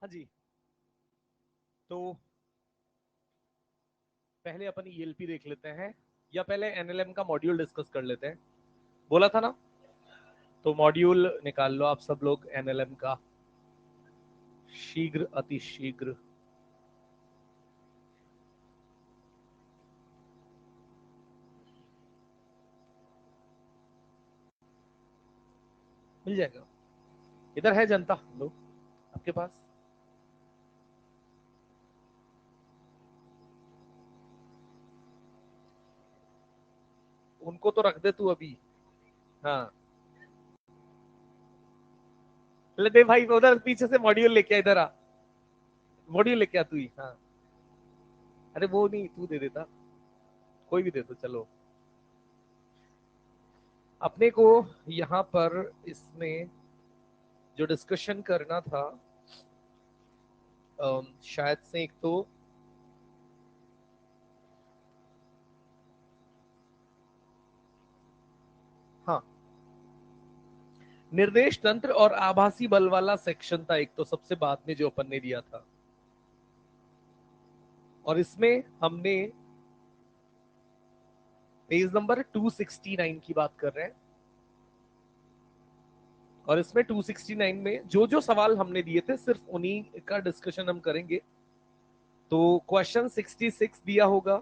हाँ जी, तो पहले अपन ईएलपी देख लेते हैं या पहले एनएलएम का मॉड्यूल डिस्कस कर लेते हैं। बोला था ना, तो मॉड्यूल निकाल लो आप सब लोग एनएलएम का, शीघ्र अतिशीघ्र। मिल जाएगा। इधर है जनता लोग आपके पास? उनको तो रख दे तू अभी। हाँ, ले दे भाई, उधर पीछे से मॉड्यूल लेके आ, इधर आ, मॉड्यूल लेके आ तू ही। हाँ, अरे वो नहीं, तू दे देता, कोई भी दे दो चलो। अपने को यहाँ पर इसमें जो डिस्कशन करना था, शायद से एक तो हाँ, निर्देश तंत्र और आभासी बल वाला सेक्शन था एक तो, सबसे बाद में जो अपन ने दिया था। और इसमें हमने पेज नंबर 269 की बात कर रहे हैं। और इसमें 269 में जो जो सवाल हमने दिए थे सिर्फ उन्हीं का डिस्कशन हम करेंगे। तो क्वेश्चन 66 दिया होगा,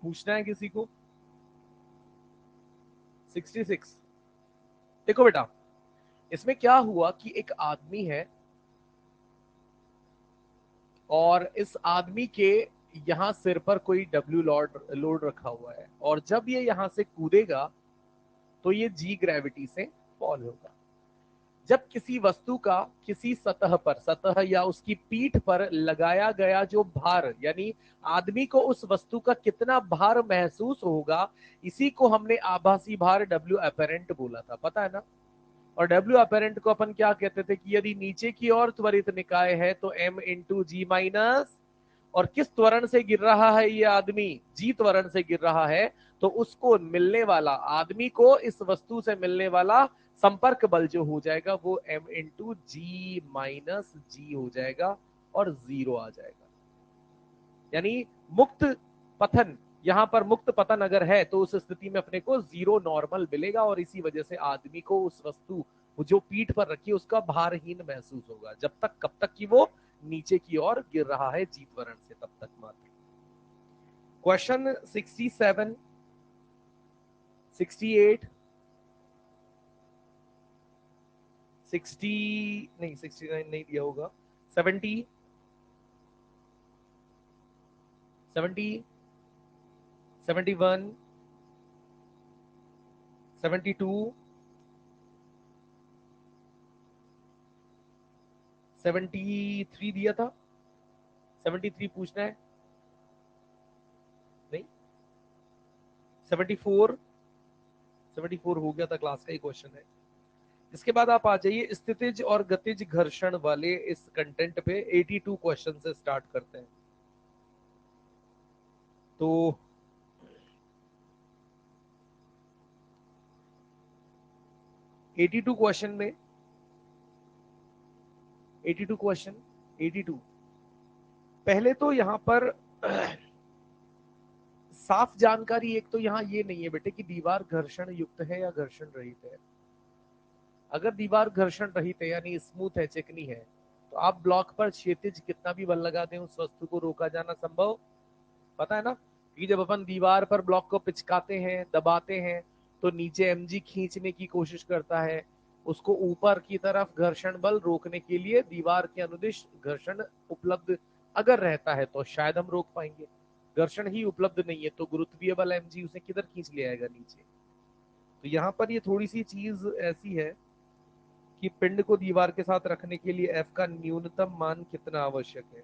पूछना है किसी को? 66 देखो बेटा, इसमें क्या हुआ कि एक आदमी है और इस आदमी के यहां सिर पर कोई डब्ल्यू लोड लोड रखा हुआ है, और जब ये यहां से कूदेगा तो ये जी ग्रेविटी से फॉल होगा। जब किसी वस्तु का किसी सतह पर, सतह या उसकी पीठ पर लगाया गया जो भार, यानी आदमी को उस वस्तु का कितना भार महसूस होगा, इसी को हमने आभासी भार डब्ल्यू अपेरेंट बोला था, पता है ना? और डब्ल्यू अपेरेंट को अपन क्या कहते थे कि यदि नीचे की ओर त्वरित निकाय है तो m इंटू जी माइनस, और किस त्वरण से गिर रहा है ये आदमी, जी त्वरण से गिर रहा है, तो उसको मिलने वाला, आदमी को इस वस्तु से मिलने वाला संपर्क बल जो हो जाएगा वो m इंटू जी माइनस जी हो जाएगा और जीरो आ जाएगा। यानी मुक्त पतन, यहां पर मुक्त पतन अगर है तो उस स्थिति में अपने को जीरो नॉर्मल मिलेगा, और इसी वजह से आदमी को उस वस्तु जो पीठ पर रखी है उसका भारहीन महसूस होगा, जब तक कब तक कि वो नीचे की ओर गिर रहा है जीत वरण से, तब तक मात्र। क्वेश्चन 67, 68, 60, नहीं 69 नहीं दिया होगा, 70, 70, 71, 72, 73 दिया था, 73 पूछना है? नहीं, 74, 74 हो गया था, क्लास का ही क्वेश्चन है। इसके बाद आप आ जाइए स्थितिज और गतिज घर्षण वाले इस कंटेंट पे, 82 क्वेश्चन से स्टार्ट करते हैं। तो 82 क्वेश्चन में, 82 क्वेश्चन, 82 पहले तो यहां पर साफ जानकारी एक तो यहां ये नहीं है बेटे कि दीवार घर्षण युक्त है या घर्षण रहित है। अगर दीवार घर्षण रहित है यानी स्मूथ है, चिकनी है, तो आप ब्लॉक पर क्षैतिज कितना भी बल लगा दें उस वस्तु को रोका जाना संभव, पता है ना? कि जब अपन दीवार पर ब्लॉक को पिचकाते हैं, दबाते हैं, तो नीचे एमजी खींचने की कोशिश करता है, उसको ऊपर की तरफ घर्षण बल रोकने के लिए दीवार के अनुदिश घर्षण उपलब्ध अगर रहता है तो शायद हम रोक पाएंगे। घर्षण ही उपलब्ध नहीं है तो गुरुत्वीय बल एमजी उसे किधर खींच ले आएगा, नीचे। तो यहाँ पर ये थोड़ी सी चीज ऐसी है कि पिंड को दीवार के साथ रखने के लिए एफ का न्यूनतम मान कितना आवश्यक है।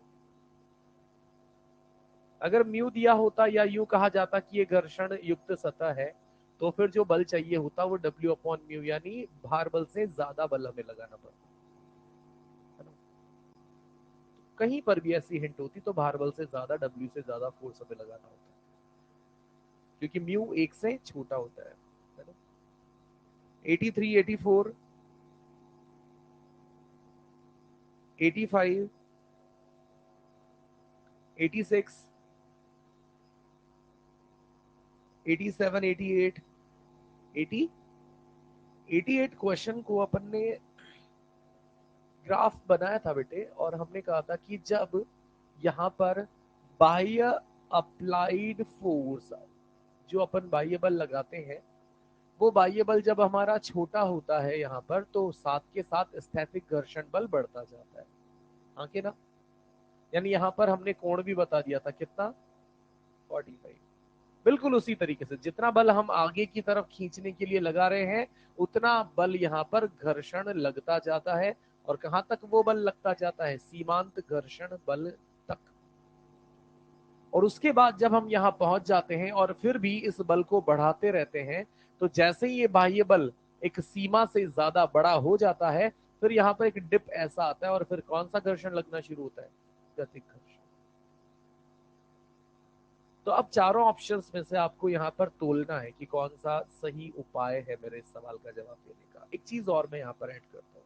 अगर म्यू दिया होता या यूं कहा जाता कि ये घर्षण युक्त सतह है, तो फिर जो बल चाहिए होता वो डब्ल्यू अपॉन म्यू, यानी भार बल से ज्यादा बल हमें लगाना पड़ता है ना? कहीं पर भी ऐसी हिंट होती तो भार बल से ज्यादा, डब्ल्यू से ज्यादा फोर्स हमें लगाना होता, क्योंकि म्यू एक से छोटा होता है ना? 83, 84, 85, 86, 87, 88, 80, 88 क्वेश्चन को अपन ने ग्राफ बनाया था बेटे, और हमने कहा था कि जब यहां पर बाह्य अप्लाइड फोर्स, जो अपन बाह्य बल लगाते हैं, वो बाह्य बल जब हमारा छोटा होता है यहाँ पर, तो साथ के साथ स्थैतिक घर्षण बल बढ़ता जाता है। हाँ कि ना? यानी यहाँ पर हमने कोण भी बता दिया था कितना, 45। बिल्कुल उसी तरीके से जितना बल हम आगे की तरफ खींचने के लिए लगा रहे हैं, उतना बल यहाँ पर घर्षण लगता जाता है। और कहां तक वो बल लगता जाता है? सीमांत घर्षण बल तक। और उसके बाद जब हम यहाँ पहुंच जाते हैं और फिर भी इस बल को बढ़ाते रहते हैं, तो जैसे ही ये बाह्य बल एक सीमा से ज्यादा बड़ा हो जाता है, फिर यहाँ पर एक डिप ऐसा आता है, और फिर कौन सा घर्षण लगना शुरू होता है? गतिक घर्षण। तो अब चारों ऑप्शंस में से आपको यहाँ पर तोलना है कि कौन सा सही उपाय है मेरे इस सवाल का जवाब देने का। एक चीज और मैं यहाँ पर ऐड करता हूँ,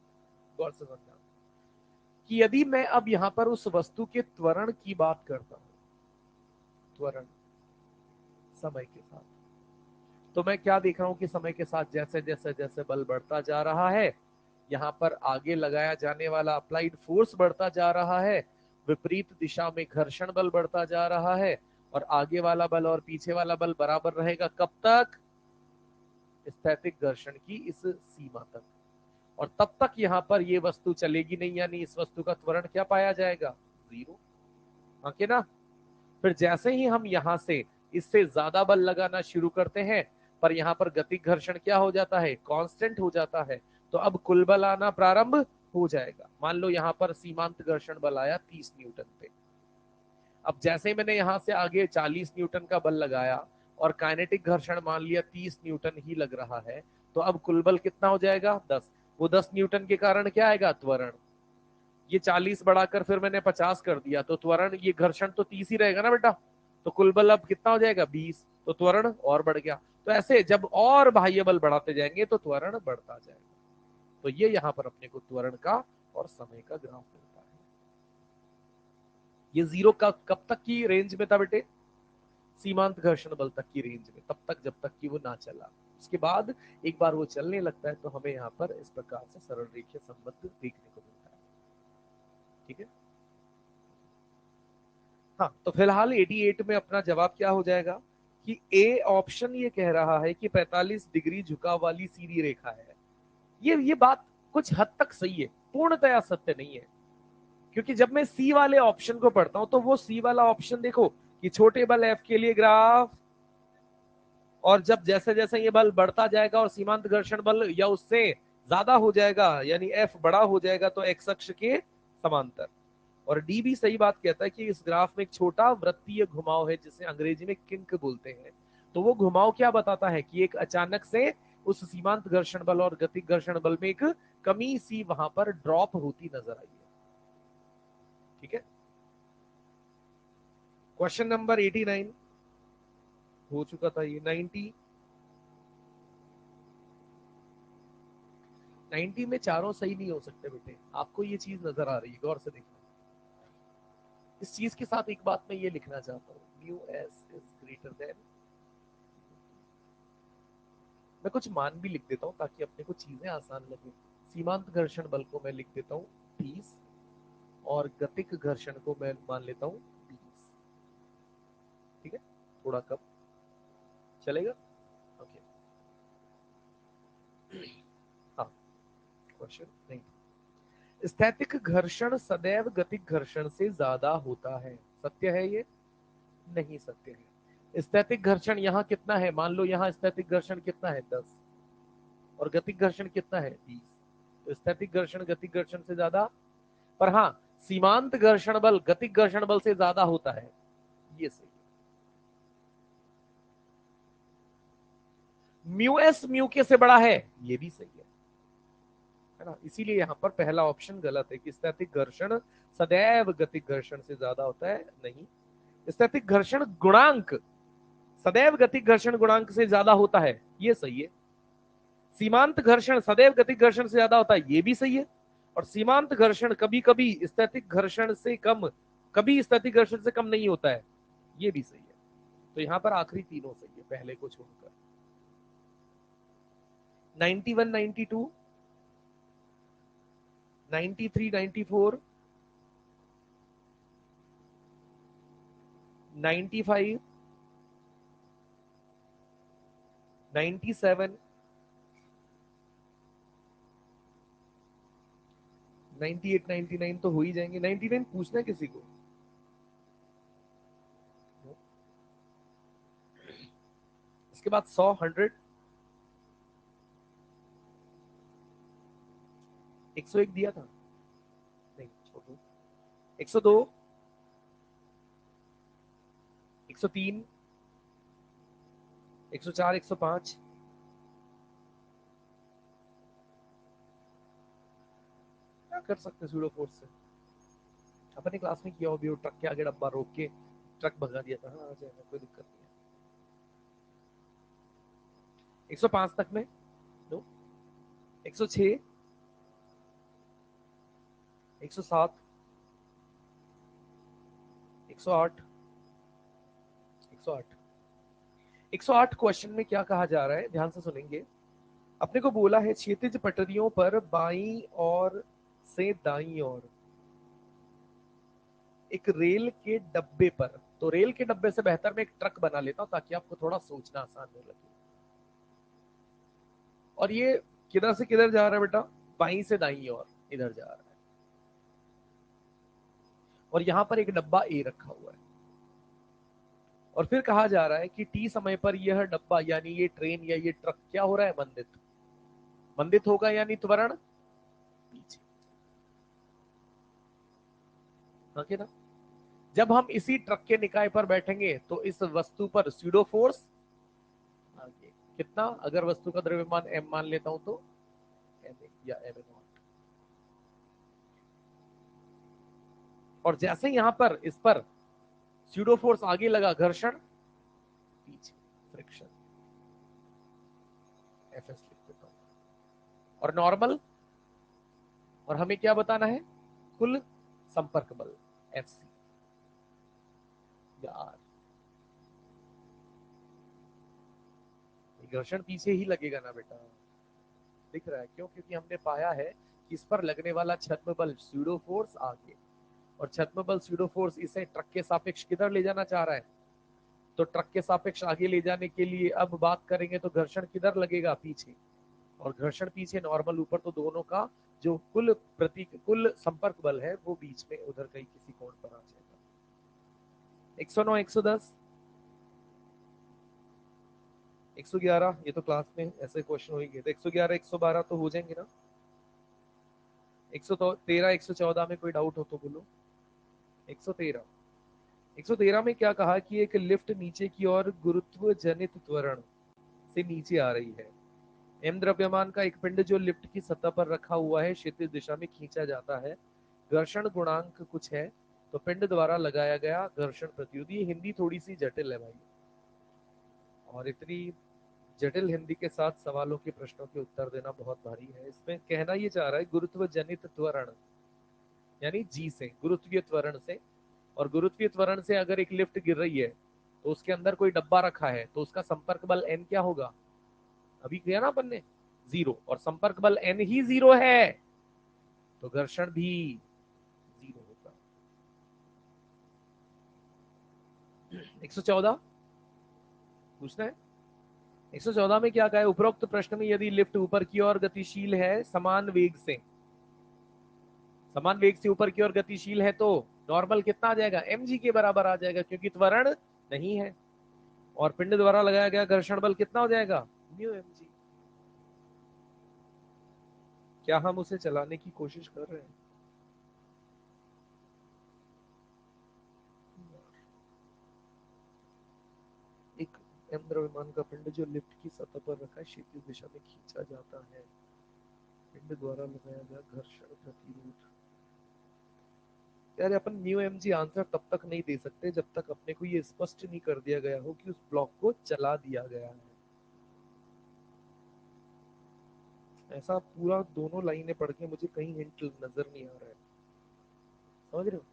गौर से समझना, कि यदि मैं अब यहाँ पर उस वस्तु के त्वरण की बात करता हूँ, त्वरण समय के साथ, तो मैं क्या देख रहा हूं कि समय के साथ जैसे जैसे जैसे बल बढ़ता जा रहा है, यहाँ पर आगे लगाया जाने वाला अप्लाइड फोर्स बढ़ता जा रहा है, विपरीत दिशा में घर्षण बल बढ़ता जा रहा है, और आगे वाला बल और पीछे वाला बल बराबर रहेगा। कब तक? स्थैतिक घर्षण की इस सीमा तक। और तब तक यहाँ पर ये वस्तु चलेगी नहीं, यानी इस वस्तु का त्वरण क्या पाया जाएगा? 0। हाँ कि ना? फिर जैसे ही हम यहाँ से इससे ज्यादा बल लगाना शुरू करते हैं, पर यहाँ पर गतिक घर्षण क्या हो जाता है? कांस्टेंट हो जाता है। तो अब कुल बल आना प्रारंभ हो जाएगा। मान लो यहाँ पर सीमांत घर्षण बल आया 30 न्यूटन पे। अब जैसे ही मैंने यहाँ से आगे 40 न्यूटन का बल लगाया और काइनेटिक घर्षण मान लिया 30 न्यूटन ही लग रहा है, तो अब कुल बल कितना हो जाएगा? 10। वो 10 न्यूटन के कारण क्या आएगा? त्वरण। ये 40 बढ़ाकर फिर मैंने 50 कर दिया, तो त्वरण, ये घर्षण तो 30 ही रहेगा ना बेटा, तो कुल बल अब कितना हो जाएगा? 20। तो त्वरण और बढ़ गया। तो ऐसे जब और बाह्य बल बढ़ाते जाएंगे तो त्वरण बढ़ता जाएगा। तो ये यहाँ पर अपने को त्वरण का और समय का ग्राफ मिलता है। ये 0 का कब तक की रेंज में था बेटे? सीमांत घर्षण बल तक की रेंज में, तब तक जब तक कि वो ना चला। उसके बाद एक बार वो चलने लगता है तो हमें यहाँ पर इस प्रकार से सरल रेखीय संबंध देखने को मिलता है। ठीक है? हाँ, तो फिलहाल 88 में अपना जवाब क्या हो जाएगा कि ए ऑप्शन ये कह रहा है कि 45 डिग्री झुकाव वाली सीधी रेखा है। ये बात कुछ हद तक सही है, पूर्णतया सत्य नहीं है। क्योंकि जब मैं सी वाले ऑप्शन को पढ़ता हूं, तो वो सी वाला ऑप्शन देखो कि छोटे बल एफ के लिए ग्राफ, और जब जैसे जैसे ये बल बढ़ता जाएगा और सीमांत घर्षण बल या उससे ज्यादा हो जाएगा, यानी एफ बड़ा हो जाएगा, तो एक्स अक्ष के समांतर। और डी भी सही बात कहता है कि इस ग्राफ में एक छोटा वृत्तीय घुमाव है, जिसे अंग्रेजी में किंक बोलते हैं। तो वो घुमाव क्या बताता है कि एक अचानक से उस सीमांत घर्षण बल और गतिक घर्षण बल में एक कमी सी वहां पर ड्रॉप होती नजर आई है। ठीक है? क्वेश्चन नंबर 89 हो चुका था, ये 90 में चारों सही नहीं हो सकते बेटे। आपको ये चीज नजर आ रही है, गौर से देखना। इस चीज के साथ एक बात मैं ये लिखना चाहता हूँ, mu S is greater than, मैं कुछ मान भी लिख देता हूँ ताकि अपने को चीजें आसान लगे। सीमांत घर्षण बल को मैं लिख देता हूँ 30, और गतिक घर्षण को मैं मान लेता हूँ 20। ठीक है? थोड़ा कम चलेगा? ओके। हाँ, क्वेश्चन नहीं, स्थैतिक घर्षण सदैव गतिक घर्षण से ज्यादा होता है। सत्य है ये? नहीं सत्य है। स्थैतिक घर्षण यहाँ कितना है? मान लो यहाँ स्थैतिक घर्षण कितना है? 10, और गतिक घर्षण कितना है? 20। तो स्थैतिक घर्षण गतिक घर्षण से ज्यादा, पर हाँ, सीमांत घर्षण बल गतिक घर्षण बल से ज्यादा होता है। ये सही। म्यू एस म्यू के से बड़ा है, ये भी सही है ना? इसीलिए यहाँ पर पहला ऑप्शन गलत है कि स्थैतिक घर्षण सदैव गतिक घर्षण से ज्यादा होता है। नहीं, स्थैतिक घर्षण गुणांक सदैव गतिक घर्षण गुणांक से ज्यादा होता है, ये सही है। सीमांत घर्षण सदैव गतिक घर्षण से ज्यादा होता है, ये भी सही है। और सीमांत घर्षण कभी कभी स्थैतिक घर्षण से कम, कभी स्थैतिक घर्षण से कम नहीं होता है, ये भी सही है। तो यहां पर आखिरी तीनों सही है पहले को छोड़कर। 91, 92, 93, 94, 95, 97, 98, 99 तो हो ही जाएंगे। 99 पूछना है किसी को? इसके बाद 100, 100, 101 दिया था, नहीं छोड़ो, 102, 103, 104, 105, क्या कर सकते सूडो फोर्स से? अपने क्लास में किया हो भी, ट्रक के आगे डब्बा रोक के ट्रक भगा दिया था। हाँ आ जाएगा, कोई दिक्कत नहीं है। 105 तक में नो, 106, 107, 108, 108, 108 क्वेश्चन में क्या कहा जा रहा है, ध्यान से सुनेंगे। अपने को बोला है क्षैतिज पटरियों पर बाईं और से दाईं ओर एक रेल के डब्बे पर, तो रेल के डब्बे से बेहतर मैं एक ट्रक बना लेता हूं ताकि आपको थोड़ा सोचना आसान हो लगे। और ये किधर से किधर जा रहा है बेटा? बाईं से दाईं ओर इधर जा रहा है। और यहां पर एक डब्बा ए रखा हुआ है। और फिर कहा जा रहा है कि टी समय पर यह डब्बा यानी ये ट्रेन या ये ट्रक क्या हो रहा है? मंदित। मंदित होगा यानी त्वरण पीछे। हाँ कि ना? जब हम इसी ट्रक के निकाय पर बैठेंगे तो इस वस्तु पर स्यूडो फोर्स आगे कितना, अगर वस्तु का द्रव्यमान m मान लेता हूं तो ma या ma0। और जैसे यहां पर इस पर स्यूडो फोर्स आगे लगा, घर्षण पीछे, फ्रिक्शन, fs लिख देता हूं। और नॉर्मल, और हमें क्या बताना है? कुल संपर्क बल fc या r। घर्षण पीछे ही लगेगा ना बेटा, दिख रहा है क्यों? क्योंकि हमने पाया है कि इस पर लगने वाला छद्म बल स्यूडो फोर्स आगे, और छद्म बल स्यूडो फोर्स इसे ट्रक के सापेक्ष किधर ले जाना चाह रहा है? तो ट्रक के सापेक्ष आगे ले जाने के लिए अब बात करेंगे तो घर्षण किधर लगेगा? पीछे। और घर्षण पीछे, नॉर्मल ऊपर, तो दोनों का जो कुल संपर्क बल है वो बीच में उधर कहीं किसी कोण पर आ जाएगा। 109, 110, 111, ये तो क्लास में ऐसे क्वेश्चन हो ही गए थे। 111, 112 तो हो जाएंगे ना? 113, 114 में कोई डाउट हो तो बोलो। 113, 113 में क्या कहा कि एक लिफ्ट नीचे की ओर गुरुत्व जनित त्वरण से नीचे आ रही है। एम द्रव्यमान का एक पिंड जो लिफ्ट की सतह पर रखा हुआ है क्षैतिज दिशा में खींचा जाता है। घर्षण गुणांक कुछ है तो पिंड द्वारा लगाया गया घर्षण प्रतिरोध। ये हिंदी थोड़ी सी जटिल है भाई, और इतनी जटिल हिंदी के साथ सवालों के प्रश्नों के उत्तर देना बहुत भारी है। इसमें कहना ये चाह रहा है गुरुत्व जनित त्वरण यानी जी से, गुरुत्वीय त्वरण से। और गुरुत्वीय त्वरण से अगर एक लिफ्ट गिर रही है तो उसके अंदर कोई डब्बा रखा है तो उसका संपर्क बल एन क्या होगा? अभी किया ना अपन ने, 0। और संपर्क बल एन ही 0 है तो घर्षण भी 0 होगा। 114 पूछना है। 114 में क्या कहा है? उपरोक्त प्रश्न में यदि लिफ्ट ऊपर की ओर गतिशील है समान वेग से ऊपर की ओर गतिशील है तो नॉर्मल कितना आ जाएगा? mg के बराबर आ जाएगा क्योंकि त्वरण नहीं है। और पिंड द्वारा लगाया गया घर्षण बल कितना हो जाएगा? Mu mg। क्या हम उसे चलाने की कोशिश कर रहे हैं? एक एम द्रव्यमान का पिंड जो लिफ्ट की सतह पर रखा है क्षैतिज दिशा में खींचा जाता है, पिंड द्वारा लगाया गया घर्षण प्रतिरोध। यार अपन म्यू mg आंसर तब तक नहीं दे सकते जब तक अपने को ये स्पष्ट नहीं कर दिया गया हो कि उस ब्लॉक को चला दिया गया है। ऐसा पूरा दोनों लाइनें पढ़ के मुझे कहीं हिंट नजर नहीं आ रहा है, समझ रहे हो?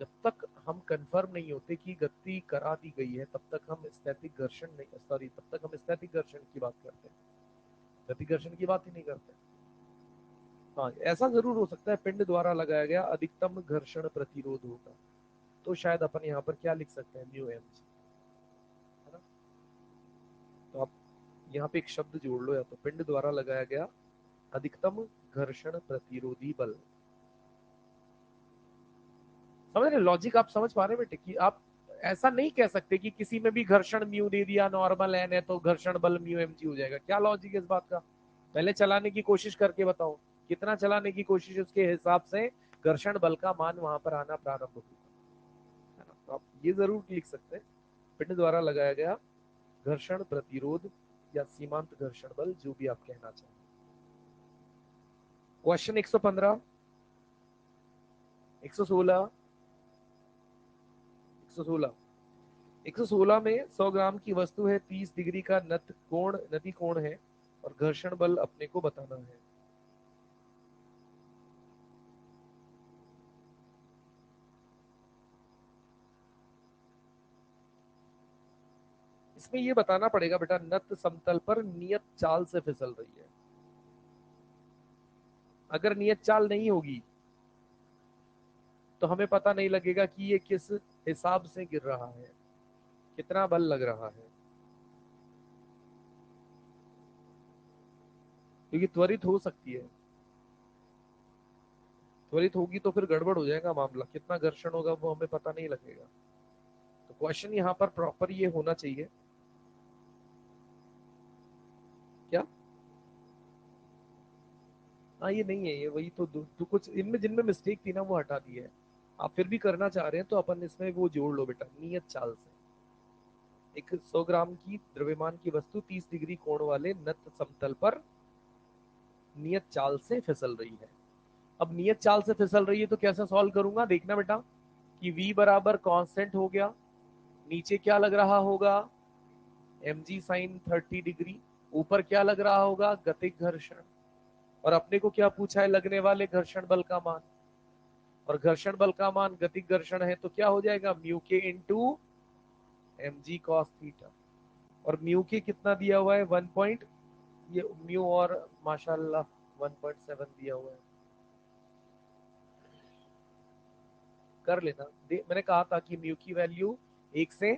जब तक हम कंफर्म नहीं होते कि गति करा दी गई है तब तक हम स्थैतिक घर्षण नहीं, सॉरी, तब तक हम स्थैतिक घर्षण की बात करते हैं, गति घर्षण की बात ही नहीं करते। हाँ, ऐसा जरूर हो सकता है पिंड द्वारा लगाया गया अधिकतम घर्षण प्रतिरोध होगा, तो शायद अपन यहाँ पर क्या लिख सकते हैं, म्यू एम जी, है ना? तो आप यहाँ पे एक शब्द जोड़ लो, या तो पिंड द्वारा लगाया गया अधिकतम घर्षण प्रतिरोधी बल। समझ रहे लॉजिक? आप समझ पा रहे बेटे कि आप ऐसा नहीं कह सकते कि किसी में भी घर्षण म्यू दे दिया, नॉर्मल एन है तो घर्षण बल म्यू एम जी हो जाएगा। क्या लॉजिक है इस बात का? पहले चलाने की कोशिश करके बताओ, कितना चलाने की कोशिश, उसके हिसाब से घर्षण बल का मान वहां पर आना प्रारंभ होगा, है ना? तो आप ये जरूर लिख सकते हैं, पिंड द्वारा लगाया गया घर्षण प्रतिरोध या सीमांत घर्षण बल, जो भी आप कहना चाहें। क्वेश्चन 115, 116, 116, 116 में 100 ग्राम की वस्तु है, 30 डिग्री का नति कोण है और घर्षण बल अपने को बताना है। इसमें ये बताना पड़ेगा बेटा, नत समतल पर नियत चाल से फिसल रही है। अगर नियत चाल नहीं होगी तो हमें पता नहीं लगेगा कि ये किस हिसाब से गिर रहा है, कितना बल लग रहा है, क्योंकि त्वरित हो सकती है। त्वरित होगी तो फिर गड़बड़ हो जाएगा मामला, कितना घर्षण होगा वो हमें पता नहीं लगेगा। तो क्वेश्चन यहाँ पर प्रॉपर ये होना चाहिए, क्या? हाँ, ये नहीं है, ये वही तो कुछ इनमें जिनमें मिस्टेक थी ना वो हटा दी है। आप फिर भी करना चाह रहे हैं तो अपन इसमें वो जोड़ लो बेटा, नियत चाल से। एक 100 ग्राम की द्रव्यमान की वस्तु 30 डिग्री कोण वाले नत समतल पर नियत चाल से फिसल रही है। अब नियत चाल से फिसल रही है तो कैसे सॉल्व करूंगा, देखना बेटा कि v बराबर कांस्टेंट हो गया, नीचे क्या लग रहा होगा, mg साइन 30 डिग्री, ऊपर क्या लग रहा होगा, गतिक घर्षण, और अपने को क्या पूछा है, लगने वाले घर्षण बल का मान, और घर्षण बल का मान गतिक घर्षण है तो क्या हो जाएगा, म्यू के into m g cos theta, और म्यू के कितना दिया हुआ है, 1 पॉइंट, ये म्यू और माशाल्लाह 1.7 दिया हुआ है, कर लेना। मैंने कहा था कि म्यू की वैल्यू एक से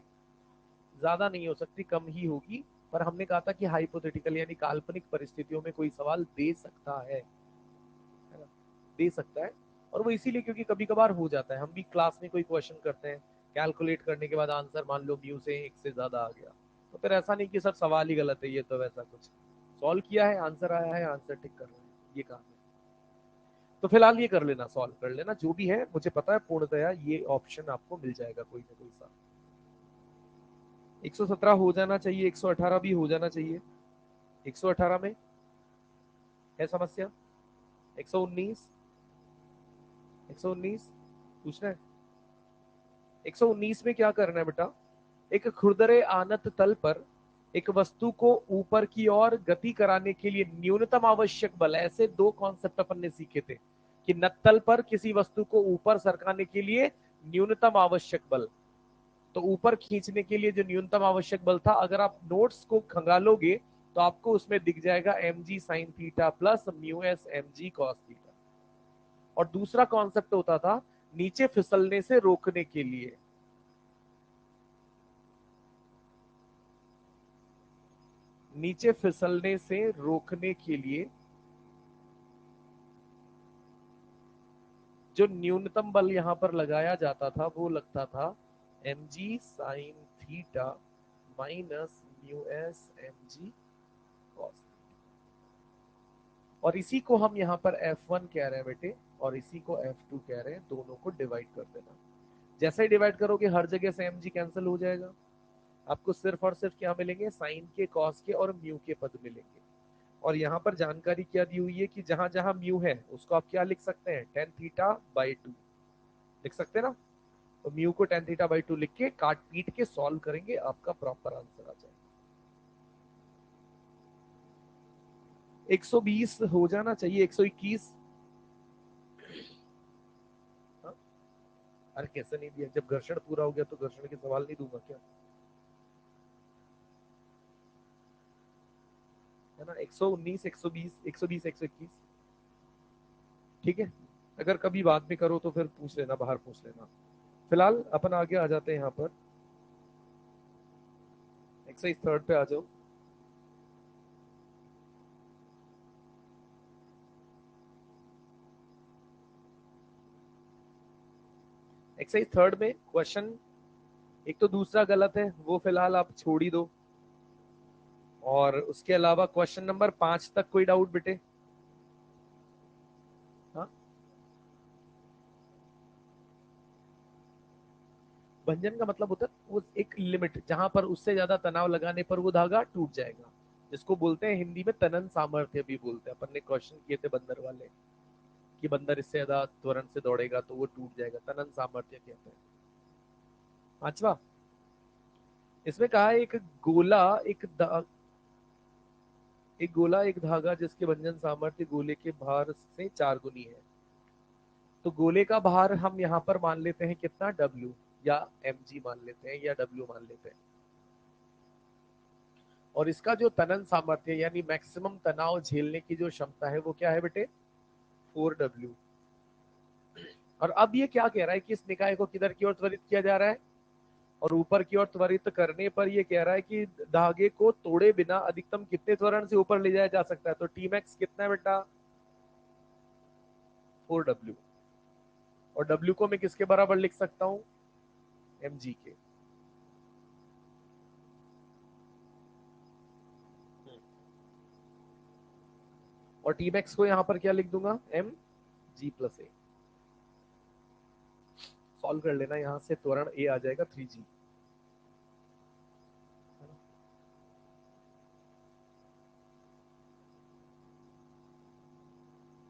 ज्यादा नहीं हो सकती, कम ही होगी, पर हमने कहा था कि हाइपोथेटिकल यानी काल्पनिक परिस्थितियों में कोई सवाल दे सकता है ना, दे सकता है। और वो इसीलिए क्योंकि कभी कभार हो जाता है, हम भी क्लास में कोई क्वेश्चन करते हैं, कैलकुलेट करने के बाद आंसर मान लो म्यू से एक से ज्यादा आ गया, तो फिर ऐसा नहीं कि सर सवाल ही गलत है, ये तो वैसा कुछ सॉल्व किया है, आंसर आया है, आंसर टिक कर रहे हैं, ये काम है। तो फिलहाल ये कर लेना, सॉल्व कर लेना, जो भी है मुझे पता है पूर्णतया ये ऑप्शन आपको मिल जाएगा कोई ना कोई सा। 117 हो जाना चाहिए, 118 भी हो जाना चाहिए। 118 में है समस्या, 119, 119 पूछना है। 119 में क्या करना है बेटा, एक खुरदरे आनत तल पर एक वस्तु को ऊपर की ओर गति कराने के लिए न्यूनतम आवश्यक बल, ऐसे दो कॉन्सेप्ट अपन ने सीखे थे कि नत्तल पर किसी वस्तु को ऊपर सरकाने के लिए न्यूनतम आवश्यक बल, तो ऊपर खींचने के लिए जो न्यूनतम आवश्यक बल था, अगर आप नोट्स को खंगालोगे तो आपको उसमें दिख जाएगा m g sine theta plus mu s m g cos theta. और दूसरा कॉन्सेप्ट होता था नीचे फिसलने से रोकने के लिए, नीचे फिसलने से रोकने के लिए जो न्यूनतम बल यहां पर लगाया जाता था वो लगता था m g sine theta minus mu s m g cos, और इसी को हम यहाँ पर F1 कह रहे हैं बेटे, और इसी को F2 कह रहे हैं, दोनों को डिवाइड कर देना। जैसे ही डिवाइड करोगे हर जगह से mg कैंसिल हो जाएगा, आपको सिर्फ और सिर्फ क्या मिलेंगे, साइन के, कॉस के और म्यू के पद मिलेंगे। और यहाँ पर जानकारी क्या दी हुई है कि जहां जहां म्यू है उसको आप क्या लिख सकते हैं, टेन थीटा बाई टू लिख सकते हैं ना, तो म्यू को टेन थीटा बाई टू लिख के काट पीट के सॉल्व करेंगे, आपका प्रॉपर आंसर आ जाएगा। 120 हो जाना चाहिए, 121। हाँ? अरे कैसे नहीं दिया, जब घर्षण पूरा हो गया तो घर्षण के सवाल नहीं दूंगा क्या, है ना। 119, 120, 120, 121, ठीक है। अगर कभी बाद में करो तो फिर पूछ लेना, बाहर पूछ लेना। फिलहाल अपन आगे आ जाते हैं यहाँ पर, एक्सरसाइज थर्ड पे आ जाओ। एक्सरसाइज थर्ड में क्वेश्चन एक तो दूसरा गलत है, वो फिलहाल आप छोड़ ही दो। और उसके अलावा क्वेश्चन नंबर 5 तक कोई डाउट बेटे? हाँ, भंजन का मतलब होता है वो एक लिमिट जहां पर उससे ज्यादा तनाव लगाने पर वो धागा टूट जाएगा, जिसको बोलते हैं हिंदी में तनन सामर्थ्य भी बोलते हैं। अपन ने क्वेश्चन किए थे बंदर वाले कि बंदर इससे ज्यादा त्वरण से दौड़ेगा तो वो टूट जाएगा, तनन सामर्थ्य कहते हैं। पांचवा, इसमें कहा है गोला एक एक गोला एक धागा जिसके भंजन सामर्थ्य गोले के भार से 4 गुनी है। तो गोले का भार हम यहाँ पर मान लेते हैं कितना, डब्ल्यू या एम जी मान लेते हैं या डब्ल्यू मान लेते हैं। और इसका जो तनन सामर्थ्य यानी मैक्सिमम तनाव झेलने की जो क्षमता है वो क्या है बेटे, 4W। और अब ये क्या कह रहा है कि इस निकाय को किधर की ओर त्वरित किया जा रहा है, और ऊपर की ओर त्वरित करने पर ये कह रहा है कि धागे को तोड़े बिना अधिकतम कितने त्वरण से ऊपर ले जाया जा सकता है। तो टी मैक्स कितना है बेटा, 4W। और W को मैं किसके बराबर लिख सकता हूं, mg के। और टी मैक्स को यहां पर क्या लिख दूंगा, mg+a। सॉल्व कर लेना, यहां से त्वरण a आ जाएगा 3g।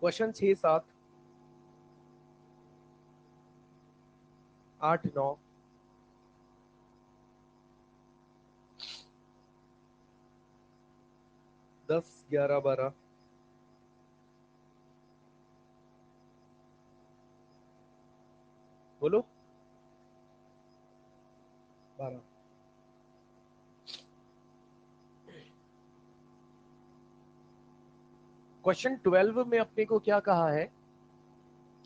क्वेश्चन 6, 7, 8, 9, 10, 11, 12, बोलो 12। क्वेश्चन 12 में अपने को क्या कहा है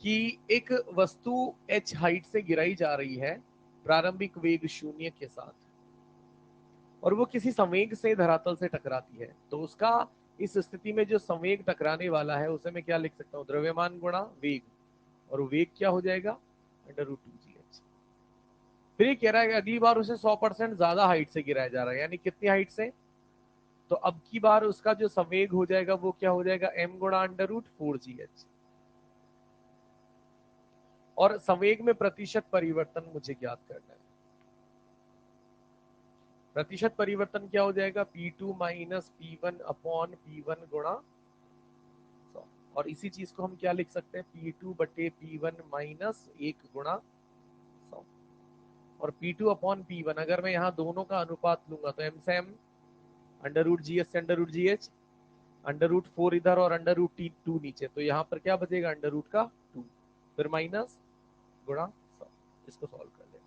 कि एक वस्तु h हाइट से गिराई जा रही है प्रारंभिक वेग 0 के साथ, और वो किसी संवेग से धरातल से टकराती है। तो उसका इस स्थिति में जो संवेग टकराने वाला है उसे मैं क्या लिख सकता हूँ, द्रव्यमान गुणा वेग। और वेग क्या हो जाएगा, √2gh। फिर ये कह रहा है कि अगली बार उसे 100% ज्यादा हाइट से गिराया जा रहा है, यानी कितनी हाइट से, तो अब की बार उसका जो संवेग हो जाएगा वो क्या हो जाएगा, m गुणा √4gh। और संवेग में प्रतिशत परिवर्तन मुझे ज्ञात करना है। प्रतिशत परिवर्तन क्या हो जाएगा, P2 माइनस P1 गुणा 100। और इसी चीज को हम क्या लिख सकते हैं, P2/P1 माइनस 1 गुणा 100। और P2/P1 अगर मैं यहाँ दोनों का अनुपात लूंगा तो m से m, √GH से √GH, √4 इधर और √2 नीचे, तो यहाँ पर क्या बचेगा, √2, फिर माइनस गुणा 100। इसको सॉल्व कर ले।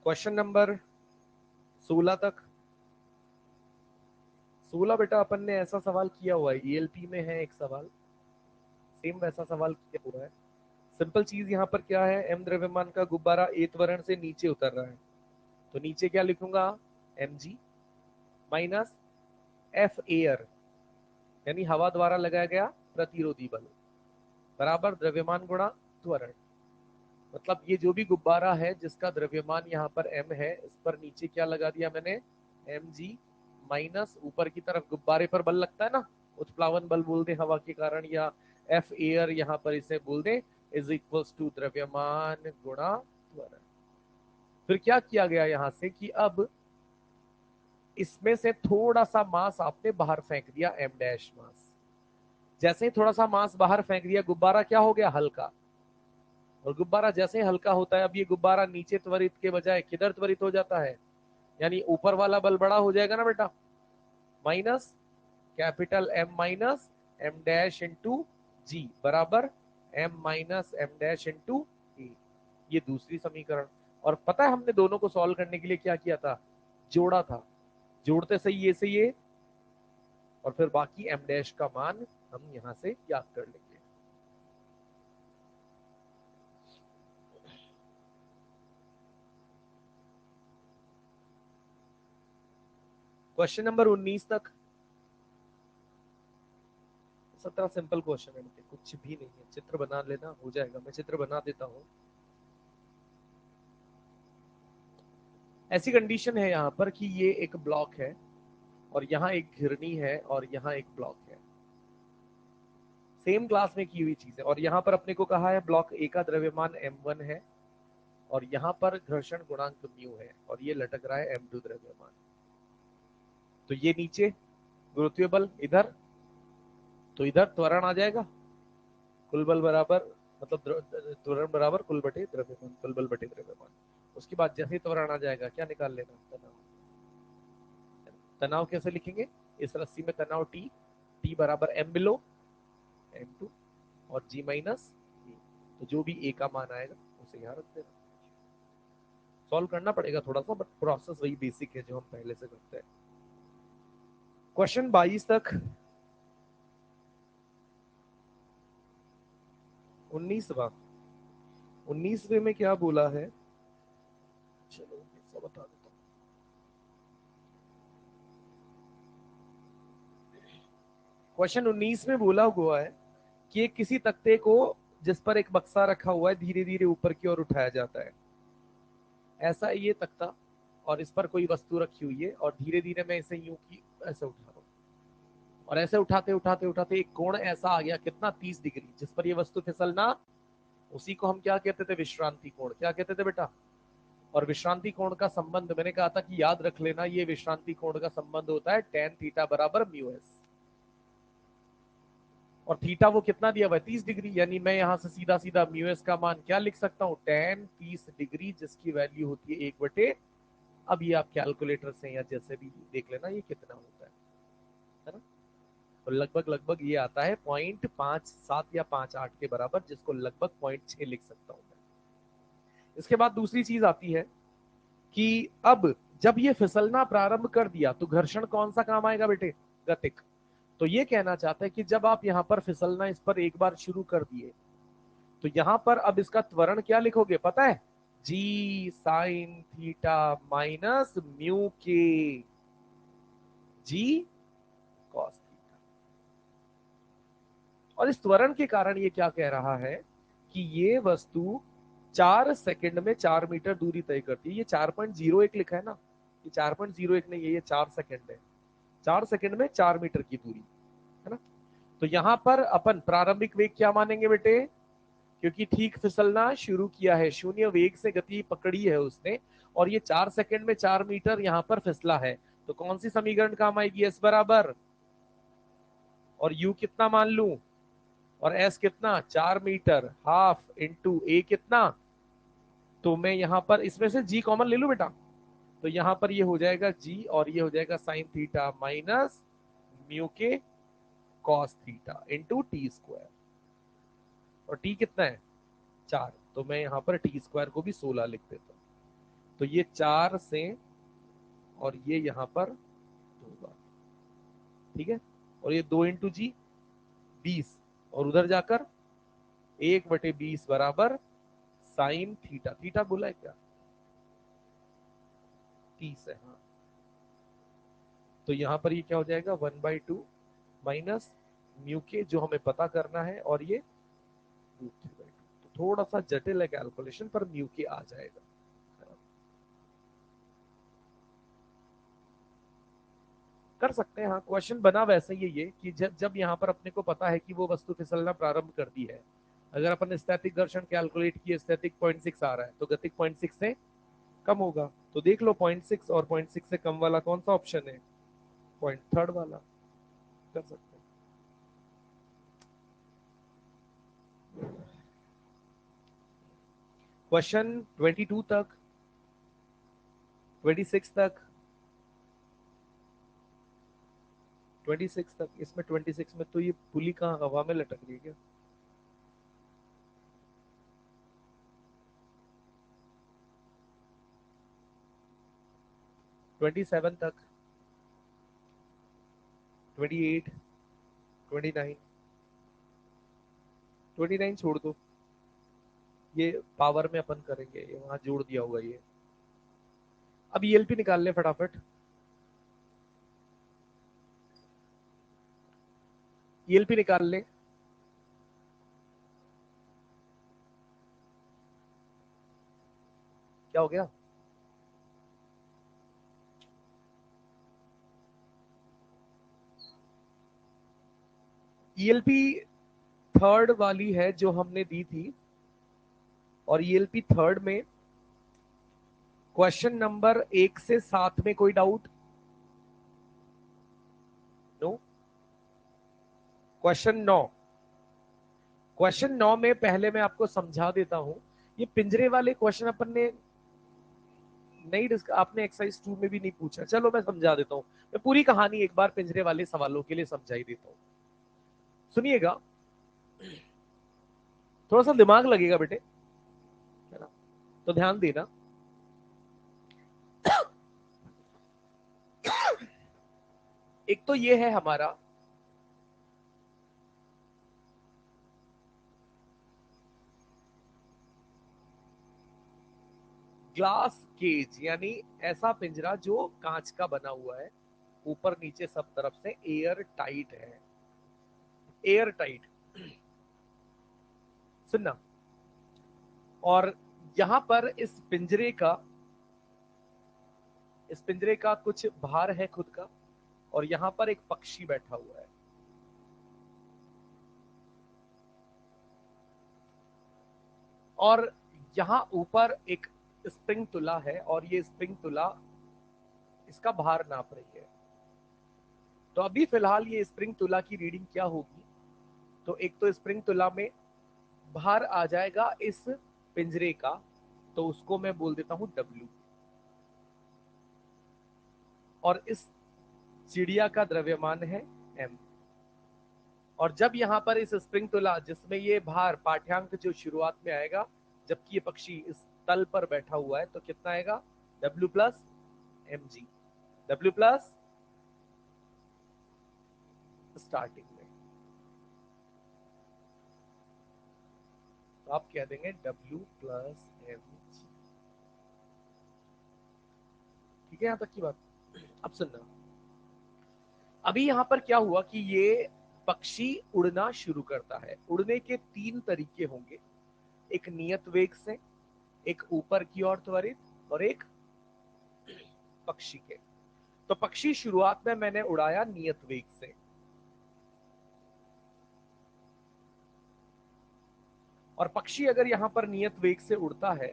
क्वेश्चन नंबर 16 तक। 16 बेटा अपन ने ऐसा सवाल किया हुआ है, ईएलपी में है एक सवाल, सेम वैसा सवाल किया हुआ है। सिंपल चीज यहाँ पर क्या है, एम द्रव्यमान का गुब्बारा ए त्वरण से नीचे उतर रहा है, तो नीचे क्या लिखूंगा, mg माइनस एफ एयर यानी हवा द्वारा लगाया गया प्रतिरोधी बल बराबर द्रव्यमान गुणा त्वरण। मतलब ये जो भी गुब्बारा है जिसका द्रव्यमान यहाँ पर m है, इस पर नीचे क्या लगा दिया मैंने, mg माइनस ऊपर की तरफ गुब्बारे पर बल लगता है ना, उत्प्लावन बल बोल दे हवा के कारण, या एफ एयर यहाँ पर इसे बोल दे, इज इक्वल्स टू द्रव्यमान गुणा त्वरण। फिर क्या किया गया यहाँ से कि अब इसमें से थोड़ा सा मास आपने बाहर फेंक दिया, m डैश मास। जैसे ही थोड़ा सा मास बाहर फेंक दिया, गुब्बारा क्या हो गया, हल्का। और गुब्बारा जैसे ही हल्का होता है, अब ये गुब्बारा नीचे त्वरित के बजाय किधर त्वरित हो जाता है, यानी ऊपर वाला बल बड़ा हो जाएगा ना बेटा, minus capital M minus m dash into g बराबर m minus m dash into a. ये दूसरी समीकरण। और पता है हमने दोनों को सॉल्व करने के लिए क्या किया था, जोड़ा था। जोड़ते सही ये से ये, और फिर बाकी एम डैश का मान हम यहां से याद कर लेंगे। क्वेश्चन नंबर 19 तक 17 सिंपल क्वेश्चन है, कुछ भी नहीं है। चित्र बना लेना, हो जाएगा। मैं चित्र बना देता हूं। ऐसी कंडीशन है यहाँ पर कि ये एक ब्लॉक है और यहाँ एक घिरनी है और यहाँ एक ब्लॉक है, सेम क्लास में की हुई चीज है। और यहाँ पर अपने को कहा है ब्लॉक ए का द्रव्यमान m1 है और यहाँ पर घर्षण गुणांक म्यू है और ये लटक रहा है m2 द्रव्यमान। तो ये नीचे गुरुत्वीय बल इधर, तो इधर त्वरण आ जाएगा, कुल बल बराबर मतलब त्वरण बराबर कुल बटे द्रव्यमान, कुल बल बटे द्रव्यमान। उसके बाद जैसे त्वरण आ जाएगा क्या निकाल लेना, तनाव। तनाव कैसे लिखेंगे, इस रस्सी में तनाव T, T बराबर m बिलो m2 और G माइनस E। तो जो भी A का मान आएगा उसे यहाँ रख देना। सॉल्व करना पड़ेगा थोड़ा सा, बट प्रोसेस वही बेसिक है जो हम पहले से करते हैं। क्वेश्चन 22 तक 19वें में क्या बोला है, चलो 19वां बता देता हूँ। क्वेश्चन 19 में बोला हुआ है कि किसी तख्ते को जिस पर एक बक्सा रखा हुआ है धीरे धीरे ऊपर की ओर उठाया जाता है। ऐसा ये तख्ता और इस पर कोई वस्तु रखी हुई है और धीरे धीरे मैं इसे यूं की ऐसे उठा रहा हूं, और ऐसे उठाते उठाते उठाते एक कोण ऐसा आ गया कितना 30 डिग्री, जिस पर ये वस्तु फिसलना, उसी को हम क्या कहते थे, विश्रांति कोण। क्या कहते थे बेटा, और विश्रांति कोण का संबंध मैंने कहा था कि याद रख लेना, ये विश्रांति कोण का संबंध होता है tan थीटा बराबर म्यू एस। और थीटा वो कितना दिया हुआ है 30 डिग्री, यानी मैं यहां से सीधा सीधा म्यू एस का मान क्या लिख सकता हूं, tan 30 डिग्री, जिसकी वैल्यू होती है 1/, अब ये आप कैलकुलेटर से या जैसे भी देख लेना ये कितना होता है ना। तो लगभग लगभग ये आता है 0.57 या 58 के बराबर, जिसको लगभग 0.6 लिख सकता हूं मैं। इसके बाद दूसरी चीज आती है कि अब जब ये फिसलना प्रारंभ कर दिया तो घर्षण कौन सा काम आएगा बेटे, गतिक। तो ये कहना चाहता है कि जब आप यहां पर फिसलना इस पर एक बार शुरू कर दिए, तो यहां पर अब इसका त्वरण क्या लिखोगे पता है, जी साइन थीटा माइनस म्यू के जी कॉस थीटा। और इस त्वरण के कारण ये क्या कह रहा है कि ये वस्तु 4 सेकंड में 4 मीटर दूरी तय करती है। ये 4.01 लिखा है ना, ये 4.01 नहीं है, ये 4 सेकंड है। 4 सेकंड में 4 मीटर की दूरी है ना। तो यहां पर अपन प्रारंभिक वेग क्या मानेंगे बेटे, क्योंकि ठीक फिसलना शुरू किया है, शून्य वेग से गति पकड़ी है उसने, और ये 4 सेकंड में 4 मीटर यहां पर फिसला है। तो कौन सी समीकरण काम आएगी, एस बराबर, और यू कितना मान लू, और एस कितना 4 मीटर हाफ इंटू ए कितना, तो मैं यहां पर इसमें से जी कॉमन ले लू बेटा, तो यहां पर ये हो जाएगा जी और ये हो जाएगा साइन थीटा माइनस म्यू के cos theta into T square. और टी कितना है 4, तो मैं यहां पर टी स्क्वायर को भी 16 लिख देता हूं। तो ये 4 से, और ये यहां पर 2 बार, ठीक है। और ये 2 इंटू जी 20, और उधर जाकर 1/20 बराबर साइन थीटा, थीटा बोला है क्या 30 है, हाँ। तो यहां पर ये क्या हो जाएगा 1/2 माइनस म्यू के जो हमें पता करना है, और ये √3/2। तो थोड़ा सा जटिल है कैलकुलेशन, पर म्यू के आ जाएगा। कर सकते हैं हाँ, क्वेश्चन बना वैसे ही ये कि जब जब यहाँ पर अपने को पता है कि वो वस्तु फिसलना प्रारंभ कर दी है, अगर अपन स्थैतिक घर्षण कैलकुलेट किए, स्थैतिक 0.6 आ रहा है तो गतिक 0.6 से कम होगा। तो देख लो 0.6 और 0.6 से कम वाला कौन सा ऑप्शन है, 0.3 वाला। कर सकते हैं। क्वेश्चन 22 तक, 26 तक, 26 तक। इसमें 26 में तो ये पुली कहाँ हवा में लटक रही है क्या? ट्वेंटी सेवन तक, 28, 29, 29 छोड़ दो, ये पावर में अपन करेंगे, ये वहां जोड़ दिया होगा ये। अब ईएलपी निकाल ले फटाफट। ईएलपी निकाल ले। क्या हो गया? ईएलपी थर्ड वाली है जो हमने दी थी, और ईएलपी थर्ड में क्वेश्चन नंबर 1 से 7 में कोई डाउट? नो। क्वेश्चन 9, क्वेश्चन 9 में पहले मैं आपको समझा देता हूं। ये पिंजरे वाले क्वेश्चन अपन ने नहीं आपने एक्सरसाइज 2 में भी नहीं पूछा। चलो मैं समझा देता हूं, मैं पूरी कहानी एक बार पिंजरे वाले सवालों के लिए समझाई देता हूं, सुनिएगा। थोड़ा सा दिमाग लगेगा बेटे, है ना, तो ध्यान देना। एक तो ये है हमारा ग्लास केज, यानी ऐसा पिंजरा जो कांच का बना हुआ है, ऊपर नीचे सब तरफ से एयर टाइट है। एयर टाइट, सुनना। और यहां पर इस पिंजरे का कुछ भार है खुद का, और यहां पर एक पक्षी बैठा हुआ है। और यहां ऊपर एक स्प्रिंग तुला है, और ये स्प्रिंग तुला इसका भार नाप रही है। तो अभी फिलहाल ये स्प्रिंग तुला की रीडिंग क्या होगी? तो एक तो स्प्रिंग तुला में भार आ जाएगा इस पिंजरे का, तो उसको मैं बोल देता हूं W। और इस चिड़िया का द्रव्यमान है M। और जब यहां पर इस स्प्रिंग तुला जिसमें ये भार पाठ्यांक जो शुरुआत में आएगा, जबकि ये पक्षी इस तल पर बैठा हुआ है, तो कितना आएगा? W plus mg। W plus starting में, तो आप कह देंगे W प्लस mg। ठीक है यहां तक की बात? अब सुनना, अभी यहां पर क्या हुआ कि ये पक्षी उड़ना शुरू करता है। उड़ने के 3 तरीके होंगे, एक नियत वेग से, एक ऊपर की ओर त्वरित, और एक पक्षी के। तो पक्षी शुरुआत में मैंने उड़ाया नियत वेग से, और पक्षी अगर यहां पर नियत वेग से उड़ता है,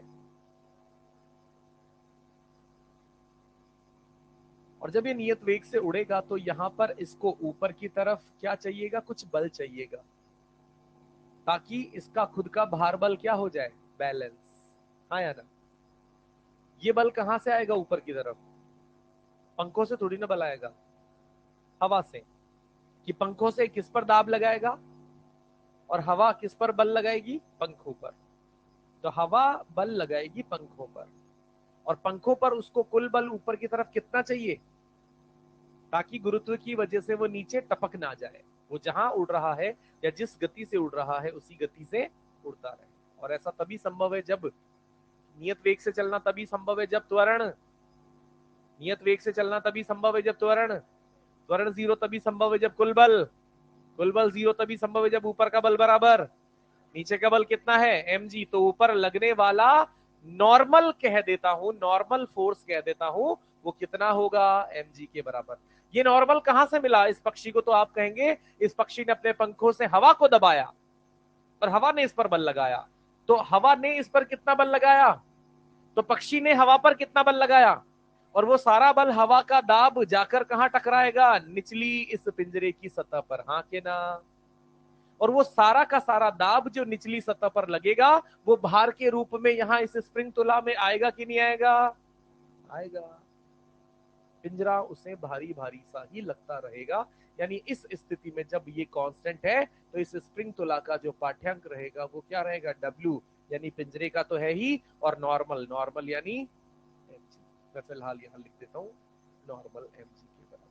और जब ये नियत वेग से उड़ेगा, तो यहां पर इसको ऊपर की तरफ क्या चाहिएगा? कुछ बल चाहिएगा, ताकि इसका खुद का भार बल क्या हो जाए? बैलेंस। हाँ या ना? ये बल कहां से आएगा ऊपर की तरफ? पंखों से थोड़ी ना बल आएगा, हवा से। कि पंखों से किस पर दाब लगाएगा, और हवा किस पर बल लगाएगी? पंखों पर। तो हवा बल लगाएगी पंखों पर, और पंखों पर उसको कुल बल ऊपर की तरफ कितना चाहिए, ताकि गुरुत्व की वजह से वो नीचे टपक ना जाए। वो जहां उड़ रहा है या जिस गति से उड़ रहा है उसी गति से उड़ता रहे। और ऐसा तभी संभव है जब नियत वेग से चलना, तभी संभव है जब त्वरण, नियत वेग से चलना तभी संभव है जब त्वरण, त्वरण 0 तभी संभव है जब कुल बल 0 तभी संभव है जब ऊपर का बल बराबर नीचे का बल कितना है? mg। तो ऊपर लगने वाला नॉर्मल कह देता हूं, नॉर्मल फोर्स कह देता हूं, वो कितना होगा? mg के बराबर। ये नॉर्मल कहां से मिला इस पक्षी को? तो आप कहेंगे इस पक्षी ने अपने पंखों से हवा को दबाया, और हवा ने इस पर बल लगाया। तो हवा ने इस पर कितना बल लगाया? तो पक्षी ने हवा पर कितना बल लगाया? और वो सारा बल, हवा का दाब जाकर कहां टकराएगा? निचली इस पिंजरे की सतह पर। हाँ के ना? और वो सारा का सारा दाब जो निचली सतह पर लगेगा वो भार के रूप में यहां इस स्प्रिंग तुला में आएगा कि नहीं आएगा? आएगा। पिंजरा उसे भारी भारी सा ही लगता रहेगा। यानी इस स्थिति में जब ये कांस्टेंट है तो इस स्प्रिंग तुला का जो पाठ्यांक रहेगा वो क्या रहेगा? W, यानी पिंजरे का तो है ही, और नॉर्मल, नॉर्मल यानी mg। मैं फिलहाल यहां लिख देता हूं नॉर्मल mg के बराबर।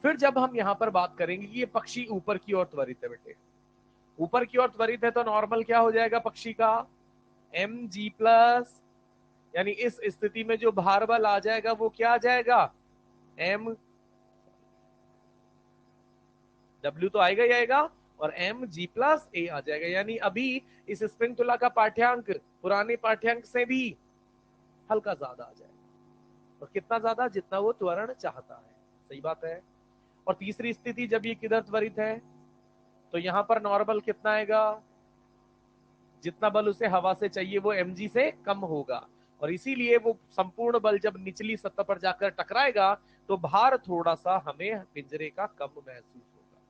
फिर जब हम यहां पर बात करेंगे कि ये पक्षी ऊपर की ओर त्वरित है बेटे, ऊपर की ओर त्वरित है तो नॉर्मल क्या हो जाएगा पक्षी का? mg प्लस, यानी इस स्थिति में जो भार बल आ जाएगा वो क्या आ जाएगा? m, W तो आएगा ही आएगा, और mg प्लस a आ जाएगा। यानी अभी इस स्प्रिंग तुला का पाठ्यांक पुराने पाठ्यांक से भी हल्का ज्यादा आ जाएगा, और कितना ज्यादा? जितना वो त्वरण चाहता है। सही बात है। और तीसरी स्थिति जब ये किधर त्वरित है तो यहां पर नॉर्मल कितना आएगा? जितना बल उसे हवा से चाहिए वो mg से कम होगा, और इसीलिए वो संपूर्ण बल जब निचली सतह पर जाकर टकराएगा तो भार थोड़ा सा हमें पिंजरे का कम महसूस होगा।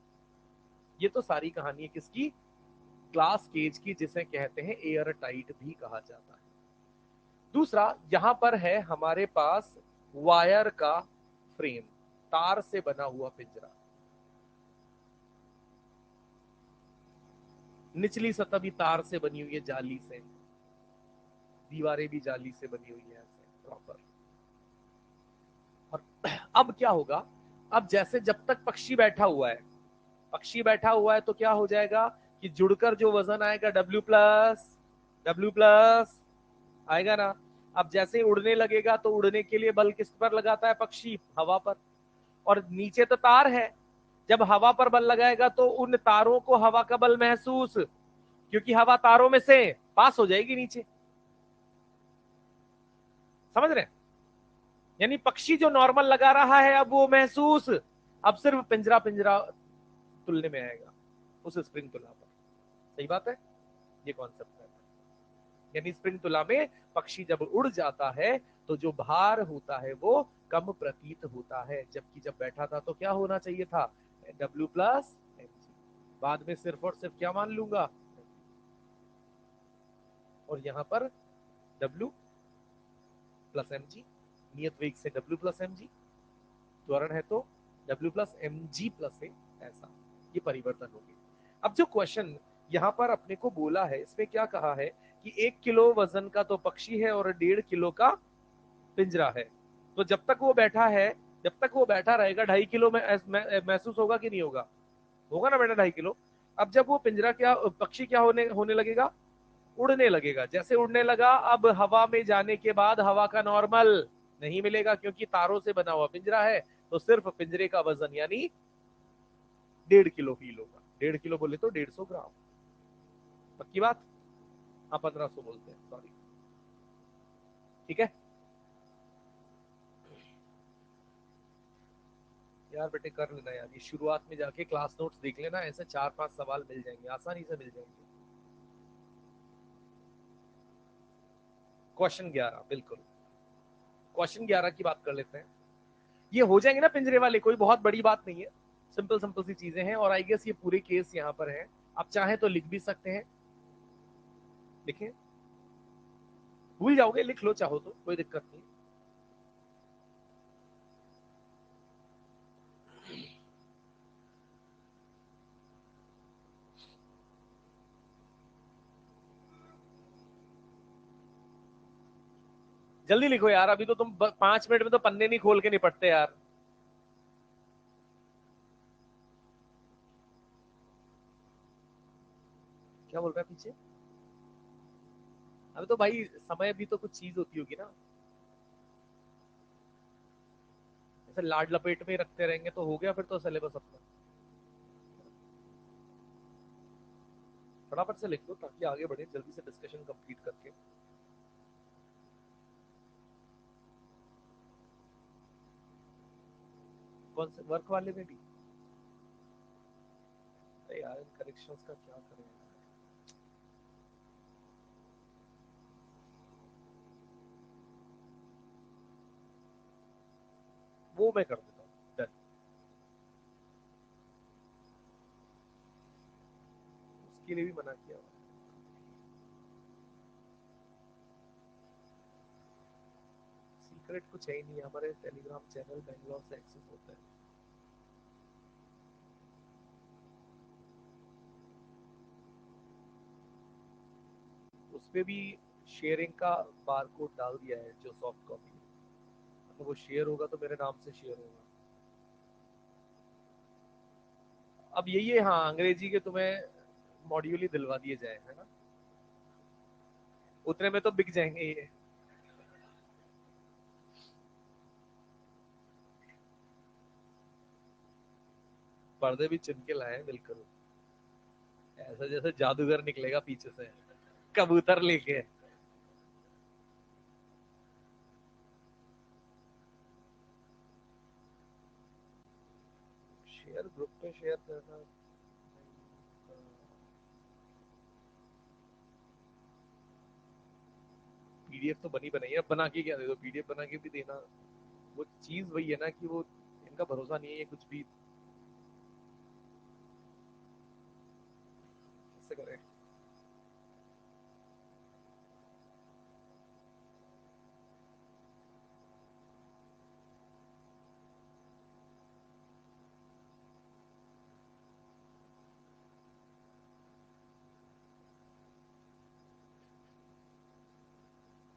ये तो सारी कहानी है किसकी? ग्लास केज की, जिसे कहते हैं एयर टाइट भी कहा जाता है। दूसरा यहां पर है हमारे पास वायर का फ्रेम, तार से बना हुआ पिंजरा। निचली सतह भी तार से बनी हुई है, जाली से, दीवारें भी जाली से बनी हुई है ऐसे प्रॉपर। और अब क्या होगा? अब जैसे जब तक पक्षी बैठा हुआ है, पक्षी बैठा हुआ है तो क्या हो जाएगा कि जुड़कर जो वजन आएगा W प्लस, W प्लस आएगा ना। अब जैसे ही उड़ने लगेगा तो उड़ने के लिए बल किस पर लगाता है पक्षी? हवा पर। और नीचे तो तार है, जब हवा पर बल लगाएगा तो उन तारों को हवा का बल महसूस, क्योंकि हवा तारों में से पास हो जाएगी नीचे। समझ रहे? यानी पक्षी जो नॉर्मल लगा रहा है अब वो महसूस अब सिर्फ पिंजरा पिंजरा तुलने में आएगा उस स्प्रिंग तुला पर। सही बात है, ये कॉन्सेप्ट है। यानी स्प्रिंग तुला में पक्षी जब उड़ जाता है तो जो भार होता है वो कम प्रतीत होता है, जबकि जब बैठा था तो क्या होना चाहिए था? W plus mg। बाद में सिर्फ और सिर्फ क्या मान लूंगा? और यहां पर W प्लस mg, नियत वेग से W प्लस mg, त्वरण है तो W प्लस mg प्लस ए, ऐसा ये परिवर्तन होगी। अब जो क्वेश्चन यहाँ पर अपने को बोला है इसमें क्या कहा है कि 1 किलो वजन का तो पक्षी है और 1.5 किलो का पिंजरा है, तो जब तक वो बैठा है, जब तक वो बैठा रहेगा 2.5 किलो में महसूस होगा कि नहीं होगा? होगा ना बेटा, 2.5 किलो। अब जब वो पिंजरा क्या पक्षी क्या होने होने लगेगा? उड़ने लगेगा। जैसे उड़ने लगा अब हवा में जाने के बाद हवा का नॉर्मल नहीं मिलेगा, क्योंकि तारों से बना हुआ पिंजरा है, तो सिर्फ पिंजरे का वजन यानी 1.5 किलो फील होगा। 1.5 किलो बोले तो 150 ग्राम। पक्की बात? हाँ 1500 बोलते हैं, सॉरी। ठीक है यार, बेटे कर लेना यार, ये शुरुआत में जाके क्लास नोट्स देख लेना, ऐसे 4-5 सवाल मिल जाएंगे, आसानी से मिल जाएंगे। क्वेश्चन 11, बिल्कुल क्वेश्चन 11 की बात कर लेते हैं। ये हो जाएंगे ना पिंजरे वाले, कोई बहुत बड़ी बात नहीं है, सिंपल सिंपल सी चीजें हैं, और आई गेस ये पूरे केस यहाँ पर है। आप चाहें तो लिख भी सकते हैं, लिखें, भूल जाओगे लिख लो, चाहो तो कोई दिक्कत नहीं। जल्दी लिखो यार, अभी तो तुम 5 मिनट में तो पन्ने नहीं खोल के निपटते यार। क्या बोल रहा है पीछे? अभी तो भाई समय भी तो कुछ चीज होती होगी ना, ऐसे लाड लपेट में रखते रहेंगे तो हो गया फिर तो सिलेबस अपना। फटाफट से लिख दो ताकि आगे बढ़े जल्दी से डिस्कशन कंप्लीट करके। कौन से वर्क वाले में भी? अरे यार इन करेक्शंस का क्या करें? वो मैं कर देता हूँ, डन। के लिए भी मना किया हुआ। सीक्रेट कुछ है ही नहीं, हमारे टेलीग्राम चैनल बेंगलोर से एक्सेस होता है। उसपे भी शेयरिंग का बारकोड डाल दिया है, जो सॉफ्ट कॉपी, तो वो शेयर होगा तो मेरे नाम से शेयर होगा। अब यही है, हाँ, अंग्रेजी के तुम्हें मॉड्यूल ही दिलवा दिए जाए, है ना, उतने में तो बिक जाएंगे ये। पर्दे भी चुन के लाए हैं, बिल्कुल ऐसा जैसे जादूगर निकलेगा पीछे से कबूतर लेके। शेयर ग्रुप पे शेयर करना, पीडीएफ तो बनी बनाई है, अब बना के क्या दे दो, पीडीएफ बना के भी देना, वो चीज वही है ना कि वो इनका भरोसा नहीं है, ये कुछ भी कैसे करे।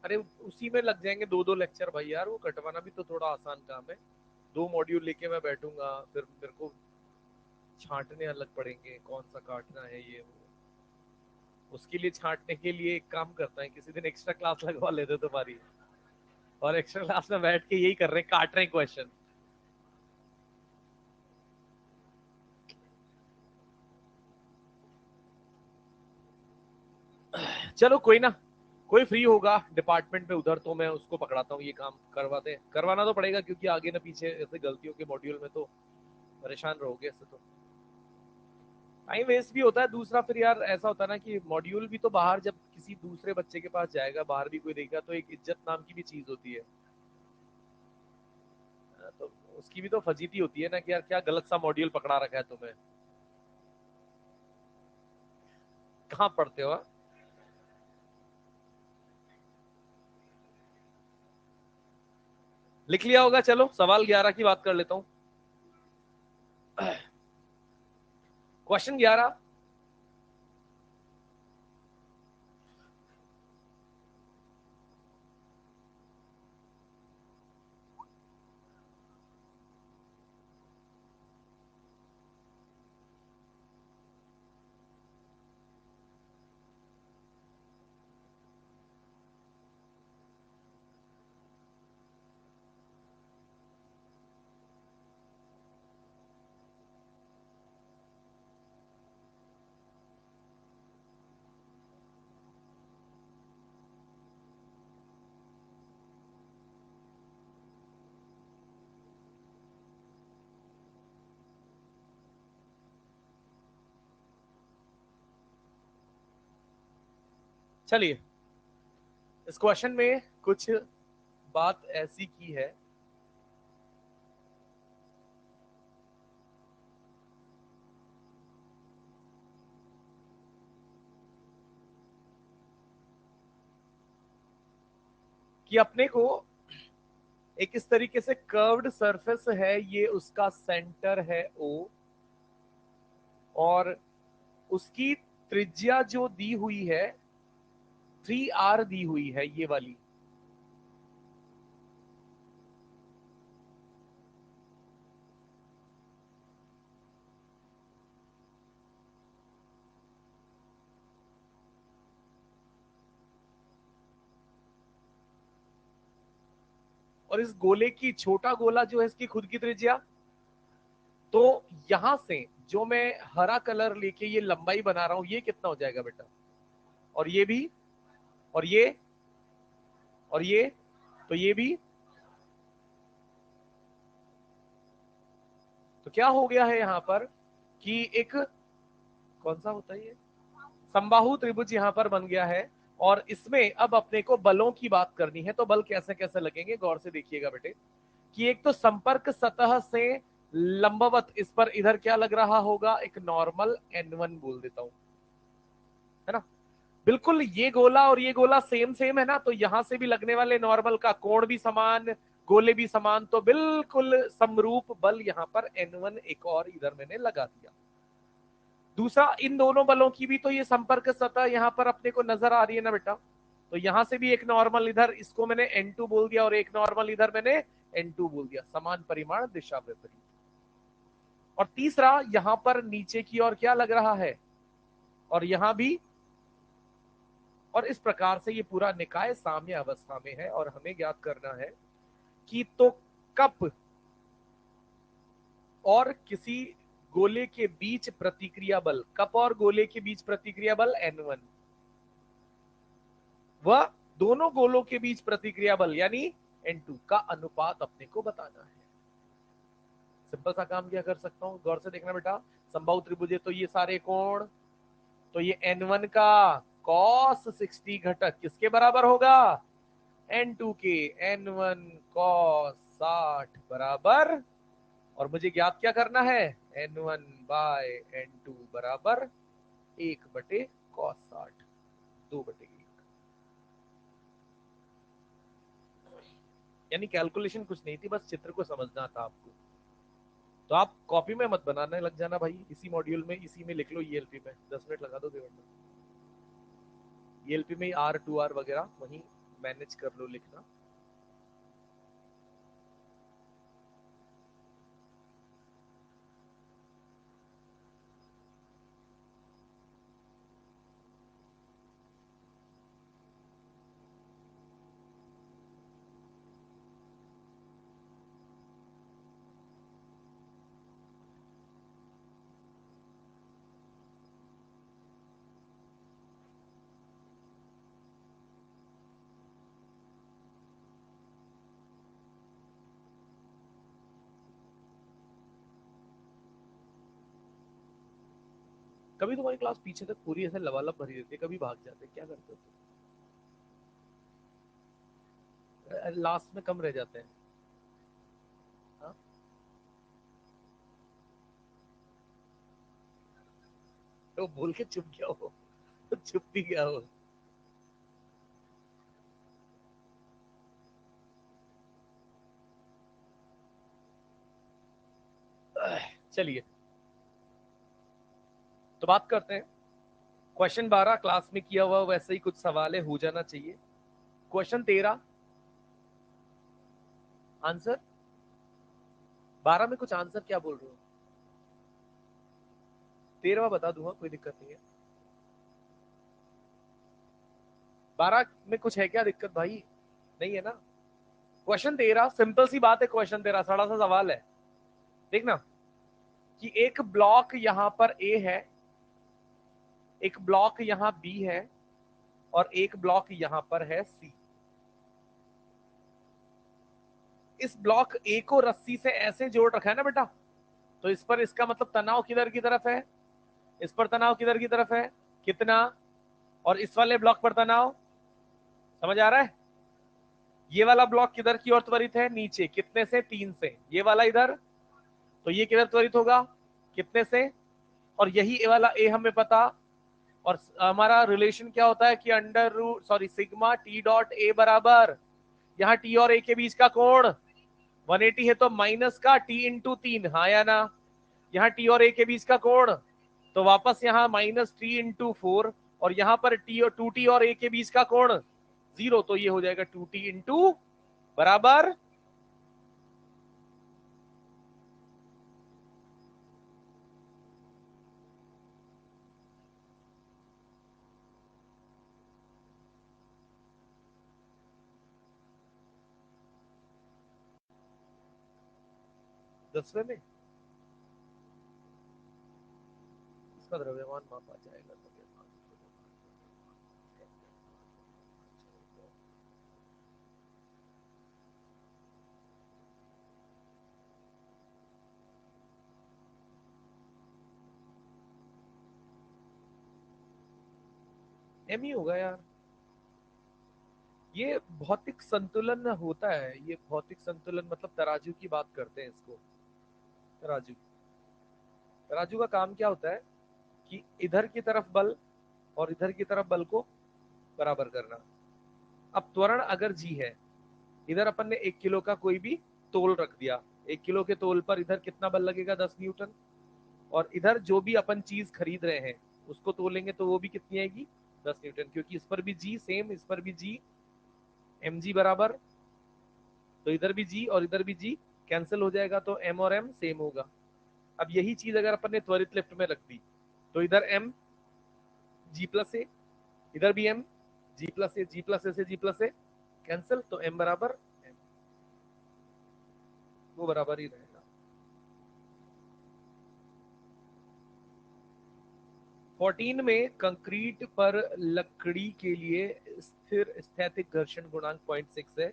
अरे उसी में लग जाएंगे 2-2 लेक्चर भाई यार, वो कटवाना भी तो थोड़ा आसान काम है। 2 मॉड्यूल लेके मैं बैठूंगा, फिर मेरे को छांटने अलग पड़ेंगे, कौन सा काटना है ये वो। उसके लिए छांटने के लिए एक काम करता है, किसी दिन एक्स्ट्रा क्लास लगवा लेते तुम्हारी, और एक्स्ट्रा क्लास में बैठ के यही कर रहे हैं, काट रहे हैं क्वेश्चन। चलो कोई ना, कोई फ्री होगा डिपार्टमेंट में उधर तो मैं उसको पकड़ाता हूँ, ये काम करवाते, करवाना तो पड़ेगा, क्योंकि आगे ना पीछे ऐसे गलतियों के मॉड्यूल में तो परेशान रहोगे ऐसे तो टाइम वेस्ट भी होता है। दूसरा फिर यार ऐसा होता है ना कि मॉड्यूल भी तो बाहर जब किसी दूसरे बच्चे के पास जाएगा, बाहर भी कोई देखेगा, तो एक इज्जत नाम की भी चीज होती है। तो उसकी भी तो फजीती होती है ना कि यार क्या गलत सा मॉड्यूल पकड़ा रखा है तुम्हें। कहाँ पढ़ते हो आप? लिख लिया होगा, चलो सवाल 11 की बात कर लेता हूँ। क्वेश्चन 11, चलिए इस क्वेश्चन में कुछ बात ऐसी की है कि अपने को एक इस तरीके से कर्व्ड सरफेस है, ये उसका सेंटर है ओ, और उसकी त्रिज्या जो दी हुई है 3r दी हुई है, ये वाली। और इस गोले की, छोटा गोला जो है इसकी खुद की त्रिज्या, तो यहां से जो मैं हरा कलर लेके ये लंबाई बना रहा हूं, ये कितना हो जाएगा बेटा, और ये भी, और ये, और ये, तो ये भी, तो क्या हो गया है यहां पर कि एक, कौन सा होता है ये, समबाहु त्रिभुज यहां पर बन गया है। और इसमें अब अपने को बलों की बात करनी है, तो बल कैसे कैसे लगेंगे गौर से देखिएगा बेटे, कि एक तो संपर्क सतह से लंबवत इस पर इधर क्या लग रहा होगा, एक नॉर्मल N1 बोल देता हूं, है ना। बिल्कुल ये गोला और ये गोला सेम सेम है ना, तो यहां से भी लगने वाले नॉर्मल का कोण भी समान, गोले भी समान, तो बिल्कुल समरूप बल यहां पर N1 एक और इधर मैंने लगा दिया। दूसरा, इन दोनों बलों की भी तो ये संपर्क सतह यहां पर अपने को नजर आ रही है ना बेटा, तो यहां से भी एक नॉर्मल इधर, इसको मैंने N2 बोल दिया, और एक नॉर्मल इधर मैंने N2 बोल दिया, समान परिमाण दिशा विपरीत। और तीसरा, यहां पर नीचे की ओर क्या लग रहा है, और यहां भी, और इस प्रकार से ये पूरा निकाय साम्य अवस्था में है। और हमें ज्ञात करना है कि तो कप और किसी गोले के बीच प्रतिक्रिया बल, कप और गोले के बीच प्रतिक्रिया बल N1, वह दोनों गोलों के बीच प्रतिक्रिया बल यानी N2 का अनुपात अपने को बताना है। सिंपल सा काम क्या कर सकता हूं, गौर से देखना बेटा, समबाहु त्रिभुज है तो ये सारे कोण, तो ये N1 का cos 60 घटक किसके बराबर होगा, N2 के, N1 cos 60 बराबर, और मुझे ज्ञात क्या करना है, N1 बाय N2 बराबर 1/cos 60, 2/1। यानी कैलकुलेशन कुछ नहीं थी, बस चित्र को समझना था आपको। तो आप कॉपी में मत बनाने लग जाना भाई, इसी मॉड्यूल में इसी में लिख लो, ईएलपी में 10 मिनट लगा दो केवल, ईएलपी में R2R वगैरह वहीं मैनेज कर लो लिखना। कभी तुम्हारी क्लास पीछे तक पूरी ऐसे लबालब भरी रहती है, कभी भाग जाते, क्या करते हो लास्ट में कम रह जाते हैं। हाँ? तो बोल के चुप गया हो, तो चुप भी गया हो। चलिए, तो बात करते हैं क्वेश्चन 12 क्लास में किया हुआ वैसे ही कुछ सवाल है, हो जाना चाहिए। क्वेश्चन 13 आंसर, 12 में कुछ आंसर क्या बोल रहे हो, 13वां बता दूंगा, कोई दिक्कत नहीं है। 12 में कुछ है क्या दिक्कत भाई, नहीं है ना। क्वेश्चन 13 सिंपल सी बात है, क्वेश्चन 13 सड़ा सा सवाल है। देखना कि एक ब्लॉक यहां पर ए है, एक ब्लॉक यहां बी है, और एक ब्लॉक यहां पर है सी। इस ब्लॉक ए को रस्सी से ऐसे जोड़ रखा है ना बेटा, तो इस पर इसका मतलब तनाव किधर की तरफ है, इस पर तनाव किधर की तरफ है, कितना, और इस वाले ब्लॉक पर तनाव, समझ आ रहा है। ये वाला ब्लॉक किधर की ओर त्वरित है, नीचे, कितने से, 3 से, ये वाला इधर, तो ये किधर त्वरित होगा, कितने से, और यही वाला ए हमें पता। और हमारा रिलेशन क्या होता है कि under root sorry sigma t dot a बराबर, यहाँ टी और ए के बीच का कोण 180 है, तो माइनस का टी इंटू 3, हाँ या ना। यहाँ टी और ए के बीच का कोण, तो वापस यहाँ माइनस टी इंटू 4, और यहाँ पर टी और 2t और ए के बीच का कोण 0, तो ये हो जाएगा 2t इंटू बराबर 10वें में इसका द्रव्यमान मापा जाएगा। एम ही होगा यार, ये भौतिक संतुलन होता है, ये भौतिक संतुलन मतलब तराजू की बात करते हैं इसको। तराजू, तराजू का काम क्या होता है कि इधर की तरफ बल और इधर की तरफ बल को बराबर करना। अब त्वरण अगर जी है, इधर अपन ने 1 किलो का कोई भी तोल रख दिया, 1 किलो के तोल पर इधर कितना बल लगेगा, 10 न्यूटन। और इधर जो भी अपन चीज खरीद रहे हैं उसको तोलेंगे तो वो भी कितनी आएगी, 10 न्यूटन, क्योंकि इस पर भी जी सेम, इस पर भी जी, एम जी बराबर, तो इधर भी जी और इधर भी जी कैंसिल हो जाएगा, तो एम और एम सेम होगा। अब यही चीज अगर अपन ने त्वरित लिफ्ट में रख दी तो इधर एम जी प्लस ए, इधर भी एम जी प्लस ए, जी प्लस ए से जी प्लस ए कैंसिल, तो एम बराबर एम, वो बराबर ही रहेगा। 14 में कंक्रीट पर लकड़ी के लिए स्थिर स्थैतिक घर्षण गुणांक 0.6 है,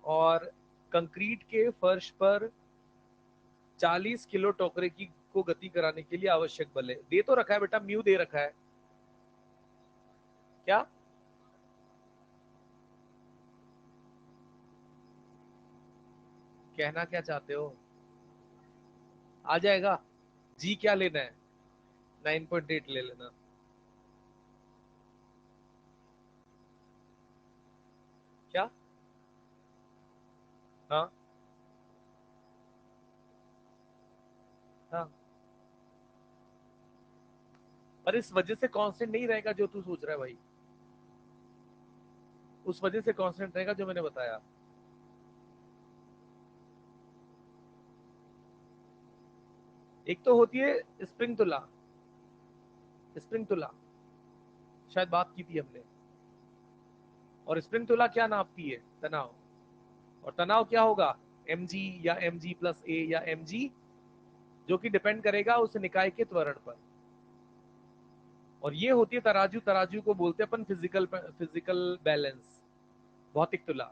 और कंक्रीट के फर्श पर 40 किलो टोकरे की को गति कराने के लिए आवश्यक बल है। दे तो रखा है बेटा, म्यू दे रखा है क्या, कहना क्या चाहते हो, आ जाएगा। जी क्या लेना है, 9.8 ले लेना। क्या, हाँ हाँ, पर इस वजह से कांस्टेंट नहीं रहेगा जो तू सोच रहा है भाई, उस वजह से कांस्टेंट रहेगा जो मैंने बताया। एक तो होती है स्प्रिंग तुला, स्प्रिंग तुला शायद बात की थी हमने, और स्प्रिंग तुला क्या नापती है, तनाव, और तनाव क्या होगा, एम जी या एम जी प्लस ए या एम जी, जो कि डिपेंड करेगा उस निकाय के त्वरण पर। और ये होती है तराजू, तराजू को बोलते हैं अपन फिजिकल फिजिकल बैलेंस, भौतिक तुला।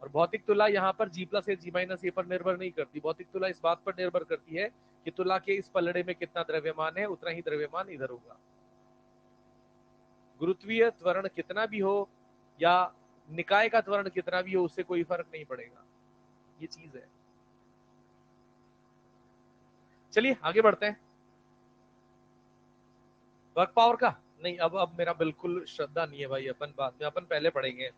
और भौतिक तुला यहाँ पर जी प्लस ए जी माइनस ए पर निर्भर नहीं करती, भौतिक तुला इस बात पर निर्भर करती है कि तुला के इस पलड़े में कितना द्रव्यमान है, उतना ही द्रव्यमान इधर होगा। गुरुत्वीय त्वरण कितना भी हो या निकाय का त्वरण कितना भी हो, उससे कोई फर्क नहीं पड़ेगा, ये चीज है। चलिए आगे बढ़ते हैं। वर्क पावर का नहीं, अब मेरा बिल्कुल श्रद्धा नहीं है भाई, अपन बाद में, अपन पहले पढ़ेंगे।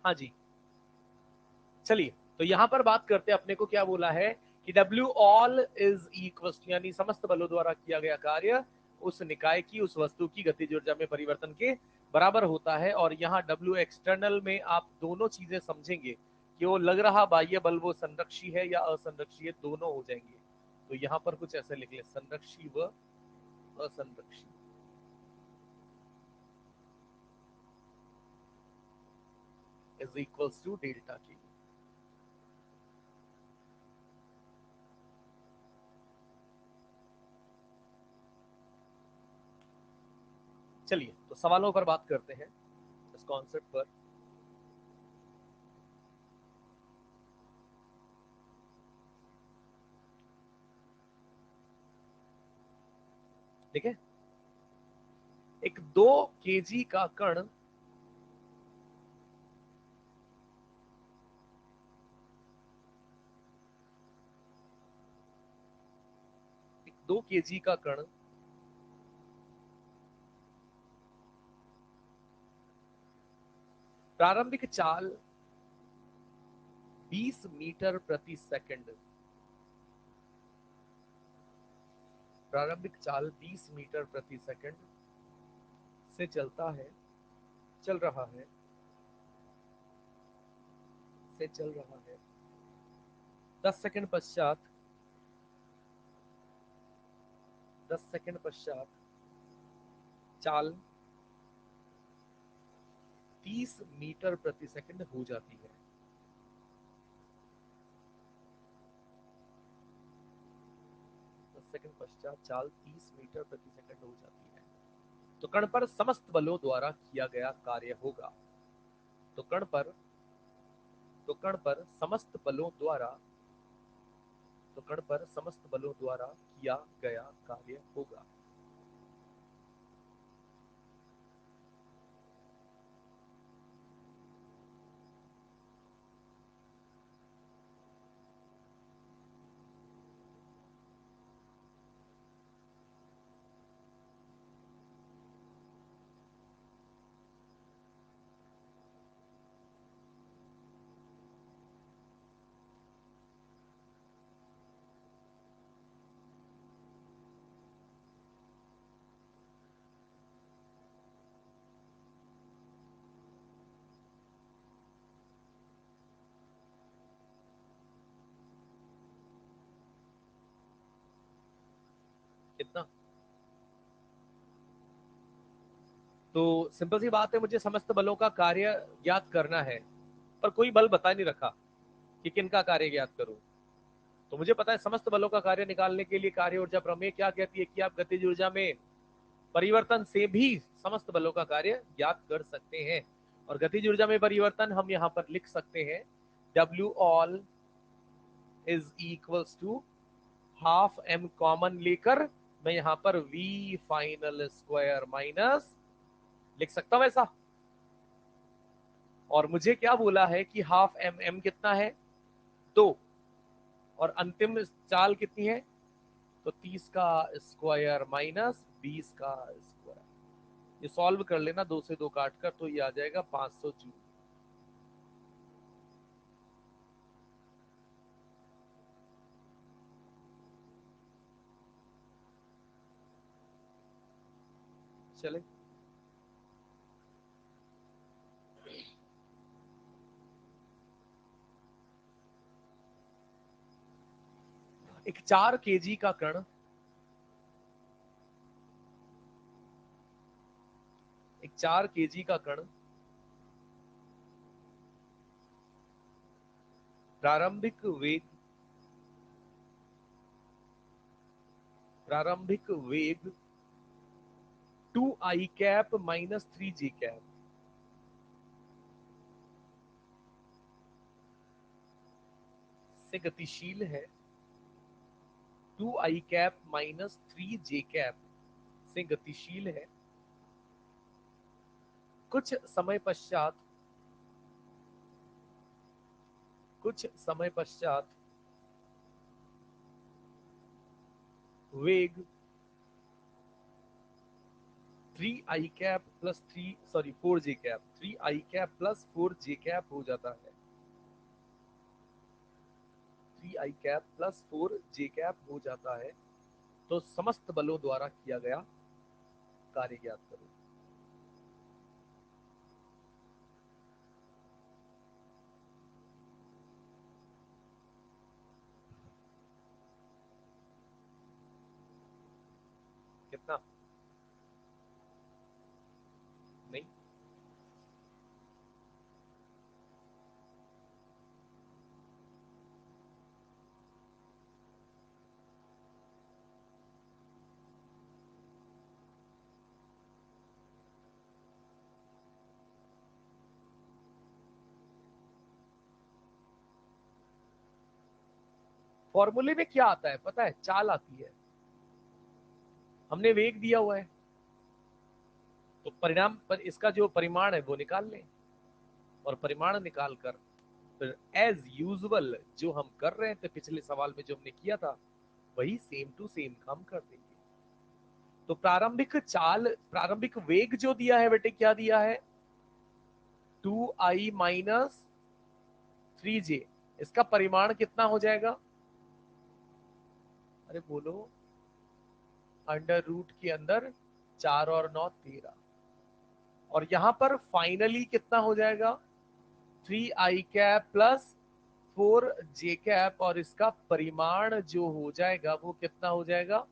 हाँ जी, चलिए तो यहां पर बात करते हैं, अपने को क्या बोला है कि डब्ल्यू ऑल इज इक्वल, यानी समस्त बलों द्वारा किया गया कार्य उस निकाय की, उस वस्तु की गतिज ऊर्जा में परिवर्तन के बराबर होता है। और यहाँ डब्ल्यू एक्सटर्नल में आप दोनों चीजें समझेंगे कि वो लग रहा बाह्य बल वो संरक्षी है या असंरक्षी है, दोनों हो जाएंगे। तो यहाँ पर कुछ ऐसे लिख ले, संरक्षी व असंरक्षी इज इक्वल्स टू डेल्टा के। चलिए तो सवालों पर बात करते हैं, इस कॉन्सेप्ट पर। ठीक है, एक 2 kg का कण, एक 2 kg का कण प्रारंभिक चाल 20 मीटर प्रति सेकंड, प्रारंभिक चाल 20 मीटर प्रति सेकंड से चलता है, चल रहा है, से चल रहा है। 10 सेकंड पश्चात 10 सेकंड पश्चात चाल 30 मीटर प्रति सेकंड हो जाती है। 10 सेकंड पश्चात चाल 30 मीटर प्रति सेकंड हो जाती है। तो कण पर समस्त बलों द्वारा किया गया कार्य होगा। तो कण पर समस्त बलों द्वारा किया गया कार्य होगा। कितना? तो सिंपल सी बात है, मुझे समस्त बलों का कार्य ज्ञात करना है, पर कोई बल बता नहीं रखा कि किन का कार्य ज्ञात करूं। तो मुझे पता है समस्त बलों का कार्य निकालने के लिए कार्य ऊर्जा प्रमेय क्या कहती है कि आप गतिज ऊर्जा में परिवर्तन से भी समस्त बलों का कार्य ज्ञात कर सकते हैं। और गतिज ऊर्जा में परिवर्तन हम यहां पर लिख सकते हैं, W all is equals to half m common लेकर मैं यहां पर V फाइनल स्क्वायर माइनस लिख सकता हूं ऐसा। और मुझे क्या बोला है कि हाफ m कितना है? 2, और अंतिम चाल कितनी है? तो 30 का स्क्वायर माइनस 20 का स्क्वायर। ये सॉल्व कर लेना, 2 से 2 काट कर, तो ये आ जाएगा 500 जूल। चले, एक 4 केजी का कण, एक 4 केजी का कण प्रारंभिक वेग 2i cap minus 3j cap से गतिशील है। 2i cap minus 3j cap से गतिशील है। कुछ समय पश्चात वेग 3i cap plus 4j cap 3i cap plus 4j cap हो जाता है। 3i cap plus 4j cap हो जाता है। तो समस्त बलों द्वारा किया गया कार्य ज्ञात करो। कितना? नहीं, फॉर्मूले में क्या आता है पता है? चाल आती है। हमने वेग दिया हुआ है, तो परिणाम पर इसका जो परिमाण है वो निकाल लें, और परिमाण निकाल कर फिर एज यूजुअल जो हम कर रहे थे पिछले सवाल में जो हमने किया था, वही सेम टू सेम काम कर देंगे। तो प्रारंभिक वेग जो दिया है बेटे, क्या दिया है? 2i माइनस 3j, इसका परिमाण कितना हो जाएगा? अरे बोलो। अंडर रूट के अंदर 4 और 9 13। और यहां पर फाइनली कितना हो जाएगा? 3i cap plus 4j cap, और इसका परिमाण जो हो जाएगा वो कितना हो जाएगा?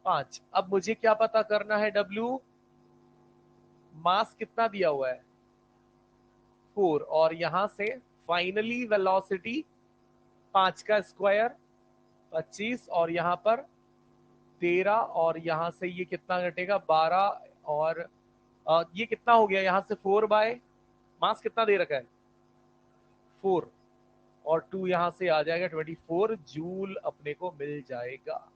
5। अब मुझे क्या पता करना है? W मास कितना दिया हुआ है? 4, और यहां से फाइनली वेलोसिटी 5 का स्क्वायर 25, और यहां पर 13, और यहां से ये कितना घटेगा? 12, और ये कितना हो गया? यहां से 4 बाय मास कितना दे रखा है? 4, और 2 यहां से आ जाएगा, 24 जूल अपने को मिल जाएगा।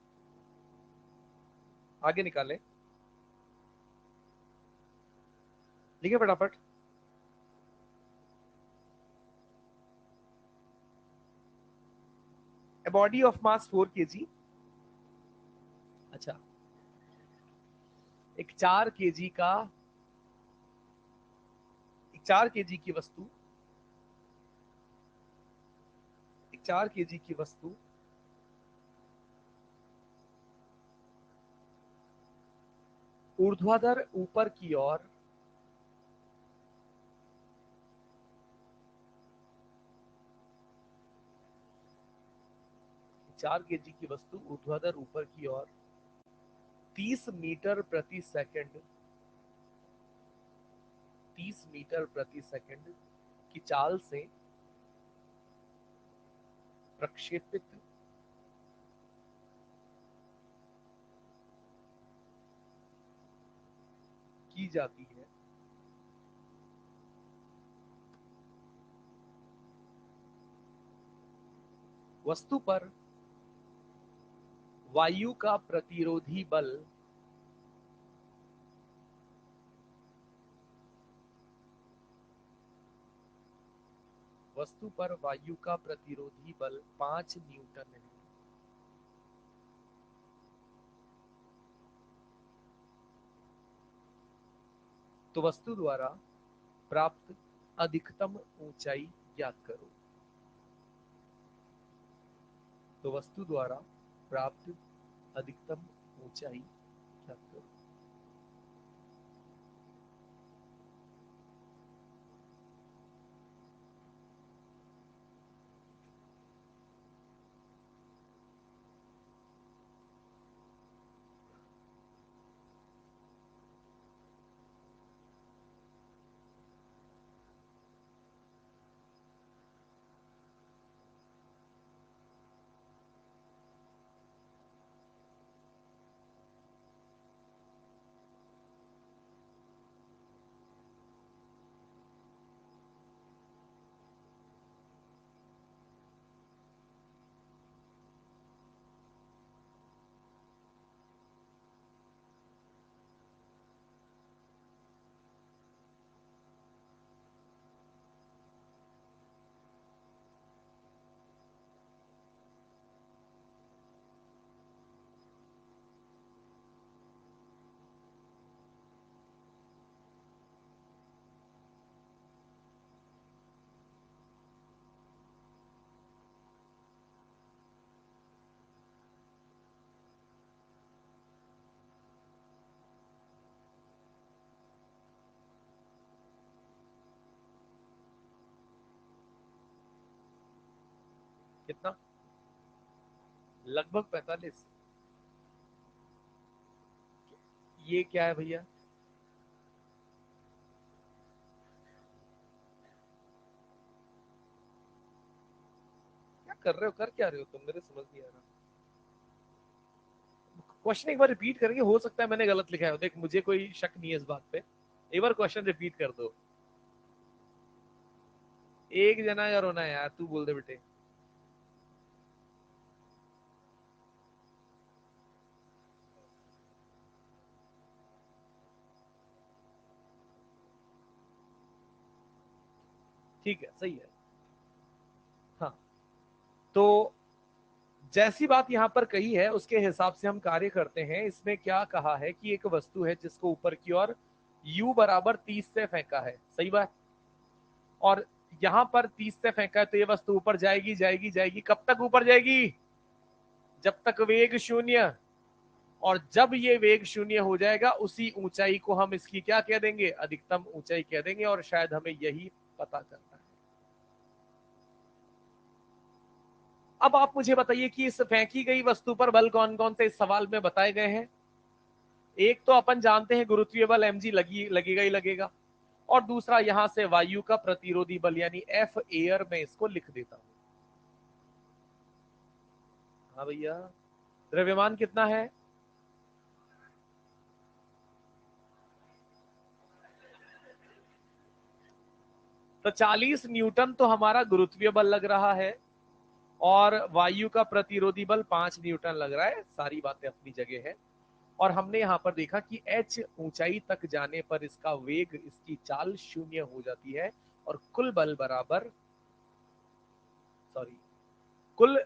आगे निकालें, लिखे फटाफट। A body of mass 4 kg, अच्छा, एक 4 kg का, एक 4 kg की वस्तु, एक 4 kg की वस्तु ऊर्ध्वाधर ऊपर की ओर 4 kg की वस्तु ऊर्ध्वाधर ऊपर की ओर 30 मीटर प्रति सेकंड, 30 मीटर प्रति सेकंड की चाल से प्रक्षेपित की जाती है, वस्तु पर वायु का प्रतिरोधी बल वस्तु पर वायु का प्रतिरोधी बल 5 न्यूटन है। तो वस्तु द्वारा प्राप्त अधिकतम ऊंचाई ज्ञात करो। तो वस्तु द्वारा प्राप्त अधिकतम ऊंचाई ज्ञात करो। कितना? लगभग 45। ये क्या है भैया? क्या कर रहे हो? कर क्या रहे हो तुम? मेरे समझ नहीं आ रहा। क्वेश्चन एक बार रिपीट करेंगे? हो सकता है मैंने गलत लिखा है, देख मुझे कोई शक नहीं है इस बात पे। एक बार क्वेश्चन रिपीट कर दो। एक जना का रोना है यार, तू बोल दे बेटे। ठीक है, सही है। हाँ, तो जैसी बात यहाँ पर कही है उसके हिसाब से हम कार्य करते हैं। इसमें क्या कहा है कि एक वस्तु है जिसको ऊपर की ओर u बराबर 30 से फेंका है, सही बात। और यहां पर 30 से फेंका है तो ये वस्तु ऊपर जाएगी जाएगी जाएगी, कब तक ऊपर जाएगी? जब तक वेग शून्य। और जब ये वेग शून्य हो जाएगा उसी ऊंचाई को हम इसकी क्या कह देंगे? अधिकतम ऊंचाई कह देंगे, और शायद हमें यही पता चलता है। अब आप मुझे बताइए कि इस फेंकी गई वस्तु पर बल कौन कौन से इस सवाल में बताए गए हैं? एक तो अपन जानते हैं गुरुत्वीय बल mg लगेगा ही लगेगा, और दूसरा यहां से वायु का प्रतिरोधी बल यानी एफ एयर में इसको लिख देता हूं। हाँ भैया, द्रव्यमान कितना है? तो 40 न्यूटन तो हमारा गुरुत्वीय बल लग रहा है, और वायु का प्रतिरोधी बल 5 न्यूटन लग रहा है। सारी बातें अपनी जगह है। और हमने यहां पर देखा कि h ऊंचाई तक जाने पर इसका वेग, इसकी चाल शून्य हो जाती है, और कुल बल बराबर, सॉरी, कुल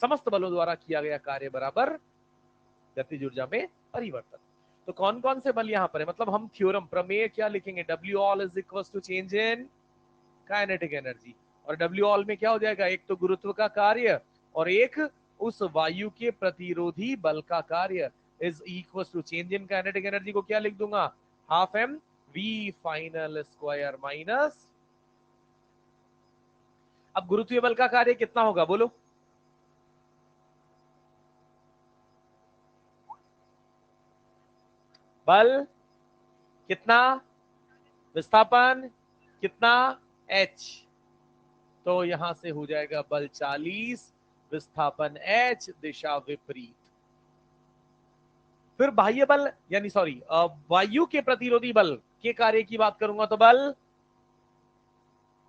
समस्त बलों द्वारा किया गया कार्य बराबर गतिज ऊर्जा में परिवर्तन। तो कौन कौन से बल यहां पर है? मतलब हम थ्योरम, प्रमेय क्या लिखेंगे? W all is equals to change in kinetic energy. और W all में क्या हो जाएगा? एक तो गुरुत्व का कार्य, और एक उस वायु के प्रतिरोधी बल का कार्य, is equal to change in kinetic energy को क्या लिख दूंगा? Half m v final square minus. अब गुरुत्वीय बल का कार्य कितना होगा बोलो? बल कितना, विस्थापन कितना, h। तो यहां से हो जाएगा बल 40, विस्थापन h, दिशा विपरीत। फिर बाह्य बल यानी सॉरी वायु के प्रतिरोधी बल के कार्य की बात करूंगा तो बल,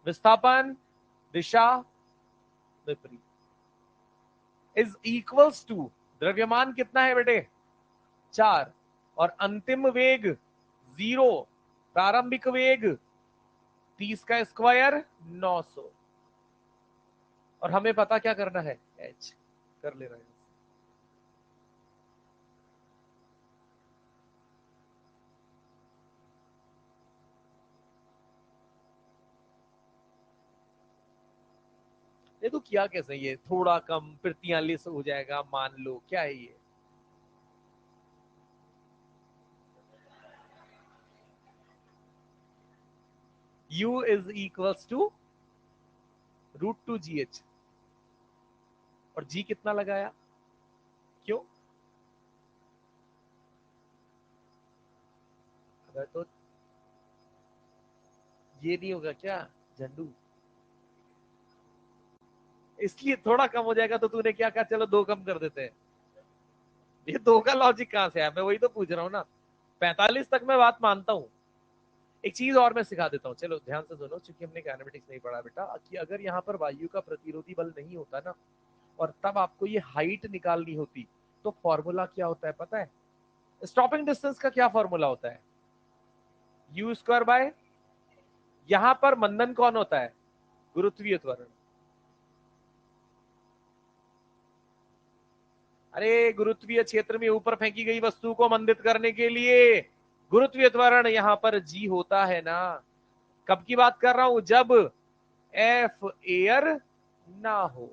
विस्थापन, दिशा विपरीत, इज इक्वल्स टू द्रव्यमान कितना है बेटे? 4, और अंतिम वेग 0, प्रारंभिक वेग 30 का स्क्वायर 900। और हमें पता क्या करना है? h कर ले रहे हैं। ये तो किया कैसे? ये थोड़ा कम, फिर 43 हो जाएगा, मान लो क्या है ये? U is equals to √2GH। और G कितना लगाया? क्यों? अगर तो ये नहीं होगा क्या झंडू? इसलिए थोड़ा कम हो जाएगा, तो तूने क्या कहा? चलो 2 कम कर देते हैं। ये 2 का लॉजिक कहां से आया? मैं वही तो पूछ रहा हूँ ना। 45 तक मैं बात मानता हूँ। एक चीज और मैं सिखा देता हूँ, चलो ध्यान से सुनो, क्योंकि हमने काइनेमेटिक्स नहीं पढ़ा बेटा, कि अगर यहाँ पर वायु का प्रतिरोधी बल नहीं होता ना, और तब आपको ये हाइट निकालनी होती, तो फॉर्मूला क्या होता है पता है? स्टॉपिंग डिस्टेंस का क्या फॉर्मूला होता है? यू स्क्वायर बाय, यहां पर मंदन कौन होता है? गुरुत्वीय त्वरण। अरे गुरुत्वीय क्षेत्र में ऊपर फेंकी गई वस्तु को मंदित करने के लिए गुरुत्वीय त्वरण यहां पर जी होता है ना। कब की बात कर रहा हूं? जब एफ एयर ना हो।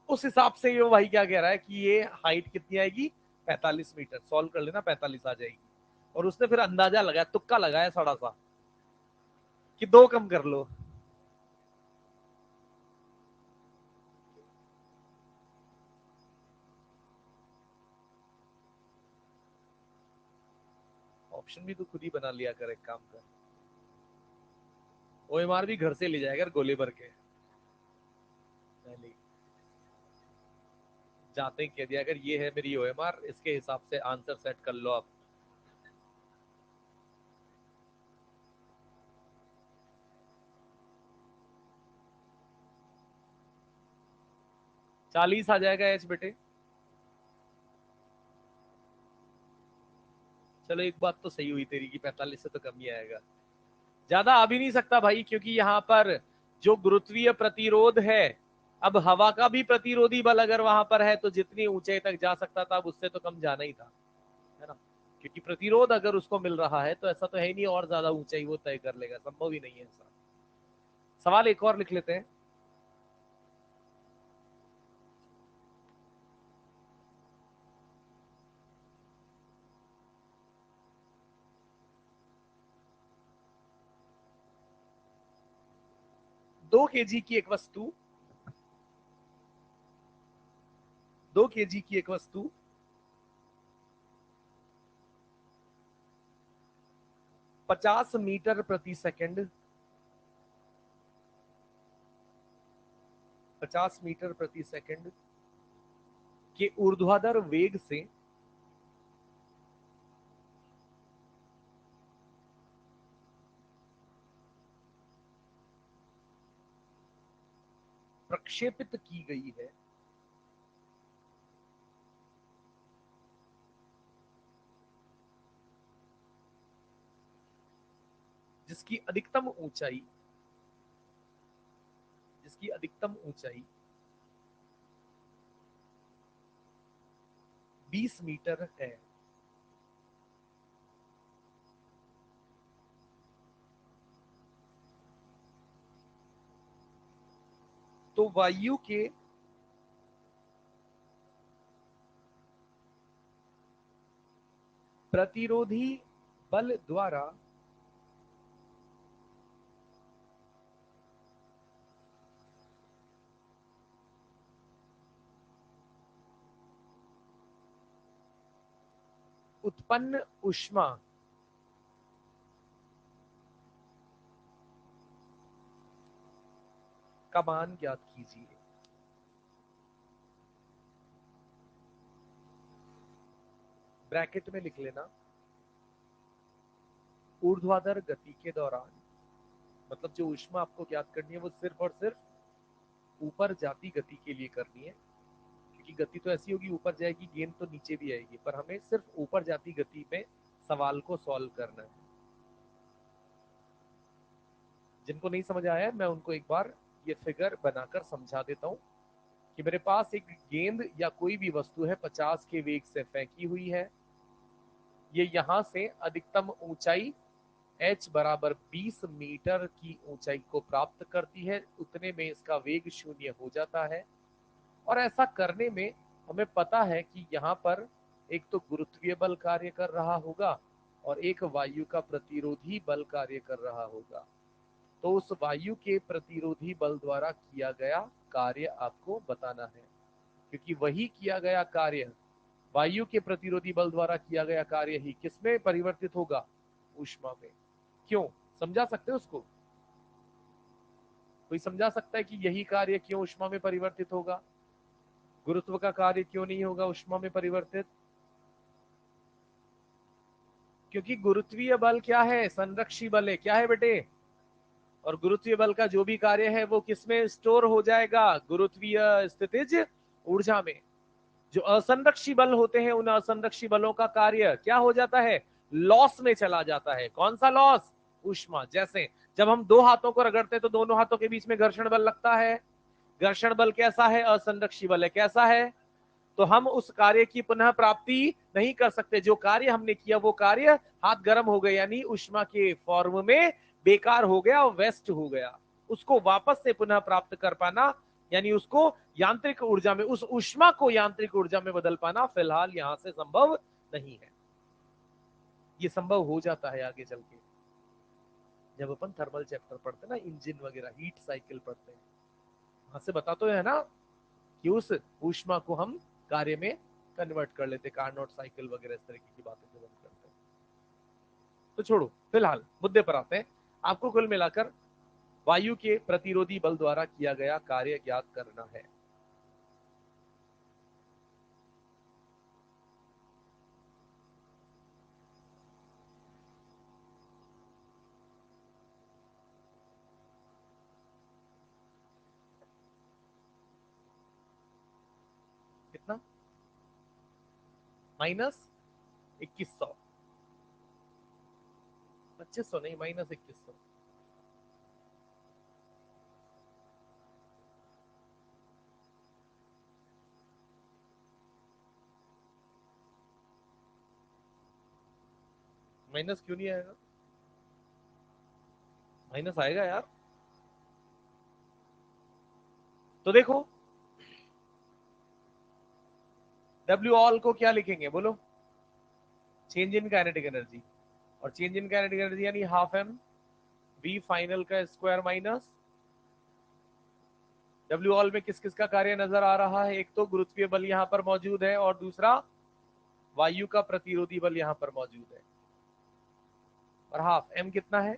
उस हिसाब से ये भाई क्या कह रहा है कि ये हाइट कितनी आएगी? 45 मीटर। सॉल्व कर लेना, 45 आ जाएगी। और उसने फिर अंदाजा लगाया, तुक्का लगाया थोड़ा सा, कि 2 कम कर लो। ऑप्शन भी तो खुद ही बना लिया कर, एक काम कर, ओएमआर भी घर से ले जाएगा गोले भर के। पहले जाते ही कह दिया अगर ये है मेरी ओएमआर, इसके हिसाब से आंसर सेट कर लो आप। 40 आ जाएगा एच बेटे। चलो एक बात तो सही हुई तेरी की 45 से तो कम ही आएगा। ज्यादा आ भी नहीं सकता भाई, क्योंकि यहाँ पर जो गुरुत्वीय प्रतिरोध है, अब हवा का भी प्रतिरोधी बल अगर वहां पर है, तो जितनी ऊंचाई तक जा सकता था, अब उससे तो कम जाना ही था, है ना? क्योंकि प्रतिरोध अगर उसको मिल रहा है तो ऐसा तो है ही नहीं और ज्यादा ऊंचाई वो तय कर लेगा, संभव ही नहीं है ऐसा। सवाल एक और लिख लेते हैं। दो केजी की एक वस्तु 2 केजी की एक वस्तु 50 मीटर प्रति सेकंड 50 मीटर प्रति सेकंड के ऊर्ध्वाधर वेग से प्रक्षेपित की गई है, जिसकी अधिकतम ऊंचाई जिसकी अधिकतम ऊंचाई 20 मीटर है। तो वायु के प्रतिरोधी बल द्वारा उत्पन्न ऊष्मा का मान ज्ञात कीजिए। ब्रैकेट में लिख लेना, ऊर्ध्वाधर गति के दौरान, मतलब जो ऊष्मा आपको ज्ञात करनी है वो सिर्फ और सिर्फ ऊपर जाती गति के लिए करनी है, क्योंकि गति तो ऐसी होगी ऊपर जाएगी, गेंद तो नीचे भी आएगी, पर हमें सिर्फ ऊपर जाती गति में सवाल को सॉल्व करना है। जिनको नहीं समझ आया मैं उनको एक बार ये फिगर बनाकर समझा देता हूं कि मेरे पास एक गेंद या कोई भी वस्तु है, 50 के वेग से फेंकी हुई है। ये यहां से अधिकतम ऊंचाई h बराबर 20 मीटर की ऊंचाई को प्राप्त करती है, उतने में इसका वेग शून्य हो जाता है। और ऐसा करने में हमें पता है कि यहाँ पर एक तो गुरुत्वीय बल कार्य कर रहा होगा और एक वायु का प्रतिरोधी बल कार्य कर रहा होगा। तो उस वायु के प्रतिरोधी बल द्वारा किया गया कार्य आपको बताना है, क्योंकि वही किया गया कार्य, वायु के प्रतिरोधी बल द्वारा किया गया कार्य ही किसमें परिवर्तित होगा? ऊष्मा में। क्यों? समझा सकते हो उसको? कोई समझा सकता है कि यही कार्य क्यों ऊष्मा में परिवर्तित होगा? गुरुत्व का कार्य क्यों नहीं होगा ऊष्मा में परिवर्तित? क्योंकि गुरुत्वीय बल क्या है? संरक्षी बल है। क्या है बेटे? और गुरुत्वीय बल का जो भी कार्य है वो किसमें स्टोर हो जाएगा? गुरुत्वीय स्थितिज ऊर्जा में। जो असंरक्षी बल होते हैं उन असंरक्षी बलों का कार्य क्या हो जाता है? लॉस में चला जाता है। कौन सा लॉस? ऊष्मा। जैसे जब हम दो हाथों को रगड़ते हैं तो दोनों हाथों के बीच में घर्षण बल लगता है। घर्षण बल कैसा है? असंरक्षी बल है। कैसा है? तो हम उस कार्य की पुनः प्राप्ति नहीं कर सकते। जो कार्य हमने किया वो कार्य हाथ गर्म हो गए, यानी ऊष्मा के फॉर्म में बेकार हो गया और वेस्ट हो गया। उसको वापस से पुनः प्राप्त कर पाना, यानी उसको यांत्रिक ऊर्जा में, उस ऊष्मा को यांत्रिक ऊर्जा में बदल पाना फिलहाल यहां से संभव नहीं है। ये संभव हो जाता है आगे चल के, जब अपन थर्मल चैप्टर पढ़ते हैं ना, इंजन वगैरह, हीट साइकिल पढ़ते हैं, वहां से बता तो है ना कि उस ऊष्मा को हम कार्य में कन्वर्ट कर लेते, कार्नोट साइकिल वगैरह इस तरीके की बातें जो हम करते हैं। तो छोड़ो, फिलहाल मुद्दे पर आते हैं। आपको कुल मिलाकर वायु के प्रतिरोधी बल द्वारा किया गया कार्य ज्ञात करना है। कितना? -2100। 2500 नहीं, -2100। माइनस क्यों नहीं आएगा? माइनस आएगा यार। तो देखो डब्ल्यू ऑल को क्या लिखेंगे बोलो? चेंज इन काइनेटिक एनर्जी, और चेंज इन काइनेटिक एनर्जी यानी हाफ एम वी फाइनल का स्क्वायर माइनस डब्ल्यू ऑल में किस किस का कार्य नजर आ रहा है? एक तो गुरुत्वीय बल यहां पर मौजूद है, और दूसरा वायु का प्रतिरोधी बल यहां पर मौजूद है। और हाफ एम कितना है?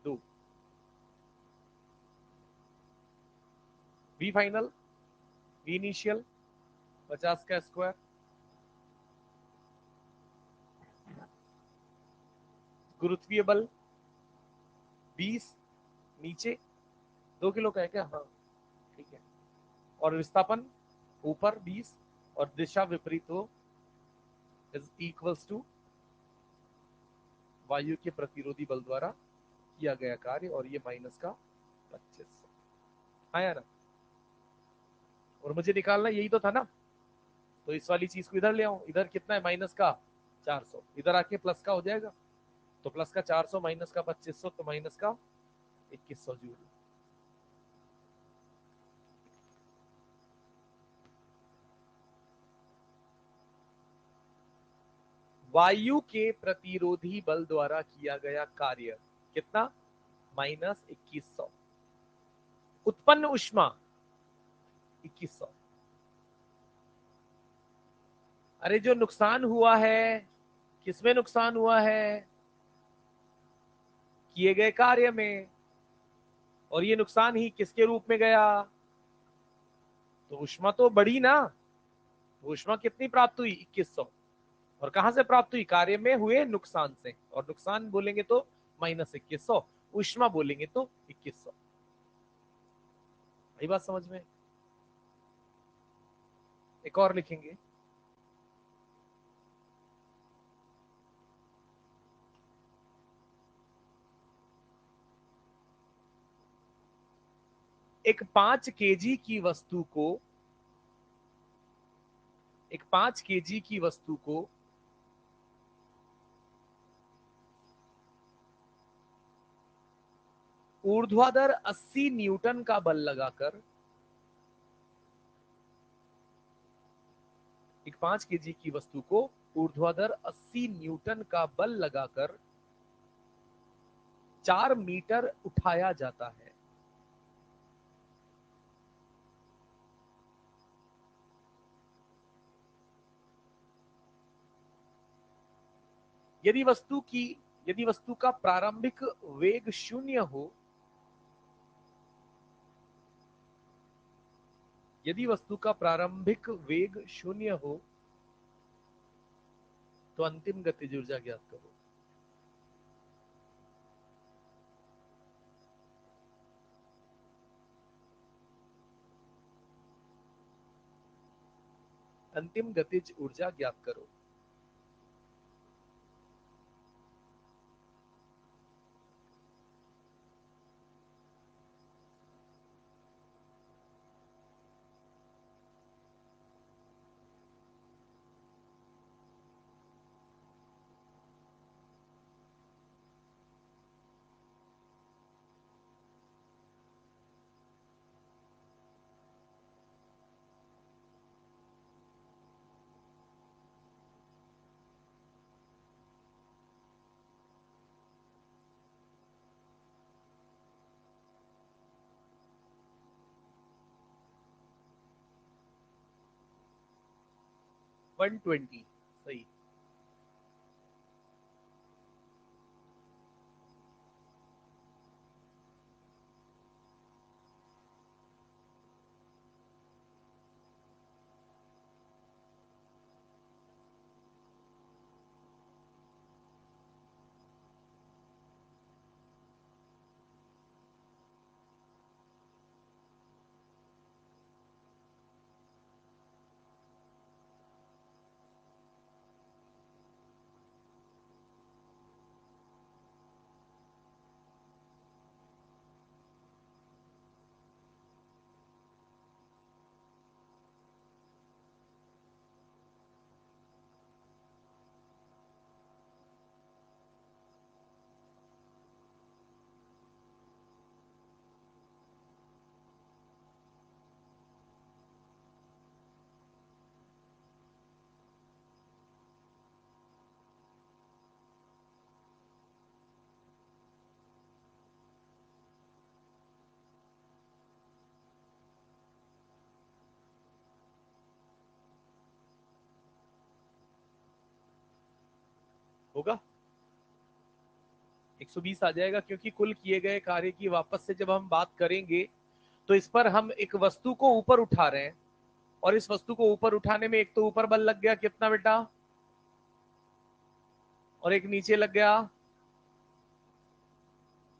2। वी फाइनल, वी इनिशियल 50 का स्क्वायर, गुरुत्वीय बल 20, नीचे 2 किलो का है क्या? हाँ ठीक है। और विस्थापन ऊपर 20, और दिशा विपरीत हो इज इक्वल्स टू वायु के प्रतिरोधी बल द्वारा किया गया कार्य, और ये माइनस का 25। हाँ या ना? और मुझे निकालना यही तो था ना, तो इस वाली चीज को इधर ले आऊं। इधर कितना है? माइनस का 400, इधर आके प्लस का हो जाएगा। तो प्लस का 400 माइनस का 2500, तो माइनस का 2100 जूल। वायु के प्रतिरोधी बल द्वारा किया गया कार्य कितना? माइनस 2100। उत्पन्न उष्मा 2100। अरे जो नुकसान हुआ है, किसमें नुकसान हुआ है? किए गए कार्य में। और ये नुकसान ही किसके रूप में गया? तो ऊष्मा तो बढ़ी ना। तो ऊष्मा कितनी प्राप्त हुई? 2100। और कहां से प्राप्त हुई? कार्य में हुए नुकसान से। और नुकसान बोलेंगे तो माइनस 2100, ऊष्मा बोलेंगे तो 2100। यही बात समझ में? एक और लिखेंगे, एक 5 केजी की वस्तु को, एक 5 केजी की वस्तु को ऊर्ध्वाधर 80 न्यूटन का बल लगाकर, एक 5 केजी की वस्तु को ऊर्ध्वाधर 80 न्यूटन का बल लगाकर 4 मीटर उठाया जाता है। यदि वस्तु की, यदि वस्तु का प्रारंभिक वेग 0 हो, यदि वस्तु का प्रारंभिक वेग 0 हो, तो अंतिम गतिज ऊर्जा ज्ञात करो। अंतिम गतिज ऊर्जा ज्ञात करो। वन 120 सही। होगा 120 आ जाएगा, क्योंकि कुल किए गए कार्य की वापस से जब हम बात करेंगे तो इस पर हम एक वस्तु को ऊपर उठा रहे हैं, और इस वस्तु को ऊपर उठाने में एक तो ऊपर बल लग गया कितना बेटा, और एक नीचे लग गया,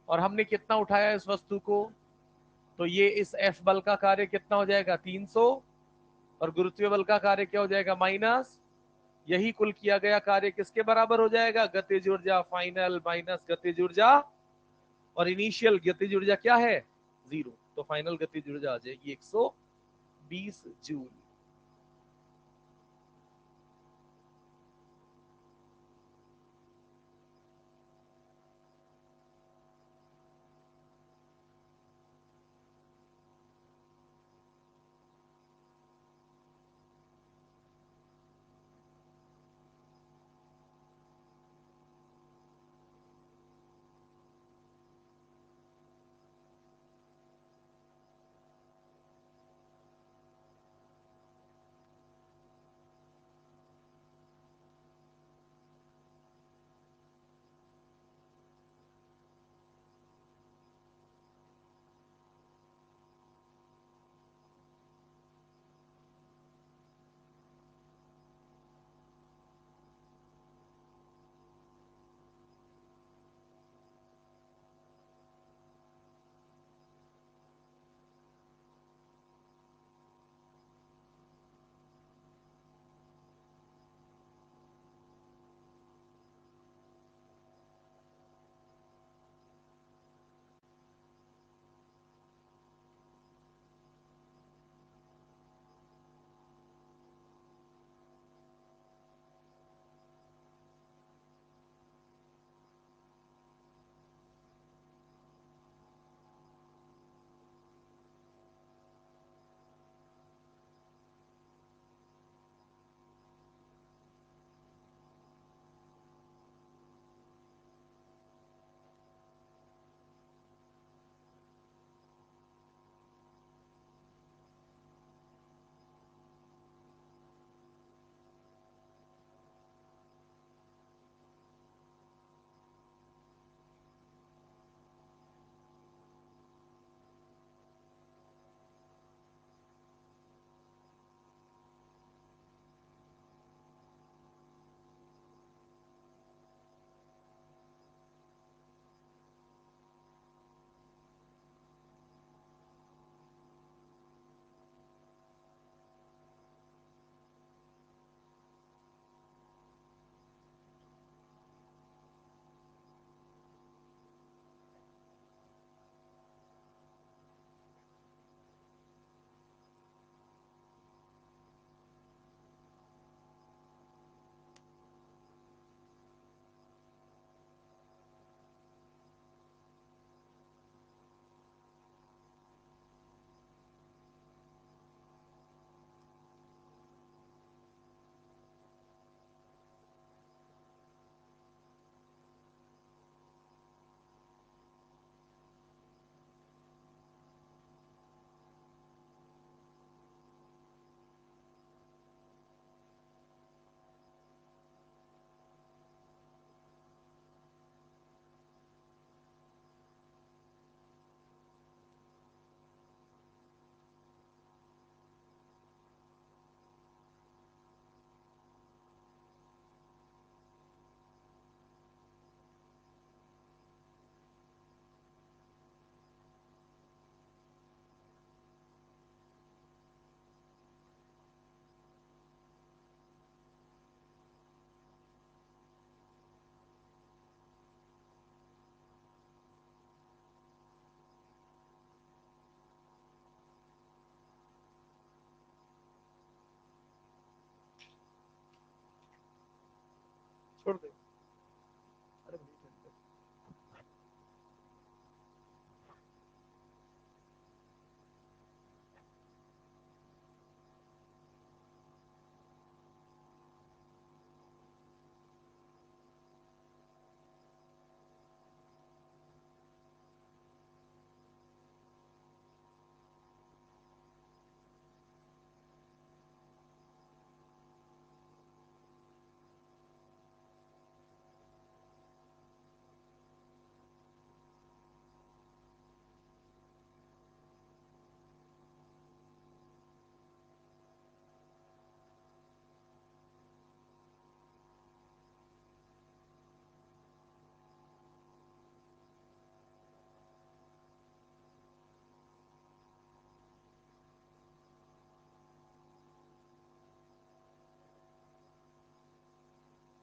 और हमने कितना उठाया इस वस्तु को, तो ये इस F बल का कार्य कितना हो जाएगा 300, और गुरुत्वीय बल का कार्य क्या हो जाएगा माइनस, यही कुल किया गया कार्य किसके बराबर हो जाएगा, गतिज ऊर्जा फाइनल माइनस गतिज ऊर्जा, और इनिशियल गतिज ऊर्जा क्या है 0, तो फाइनल गतिज ऊर्जा आ जाएगी 120 जूल। छोड़ दे, अरे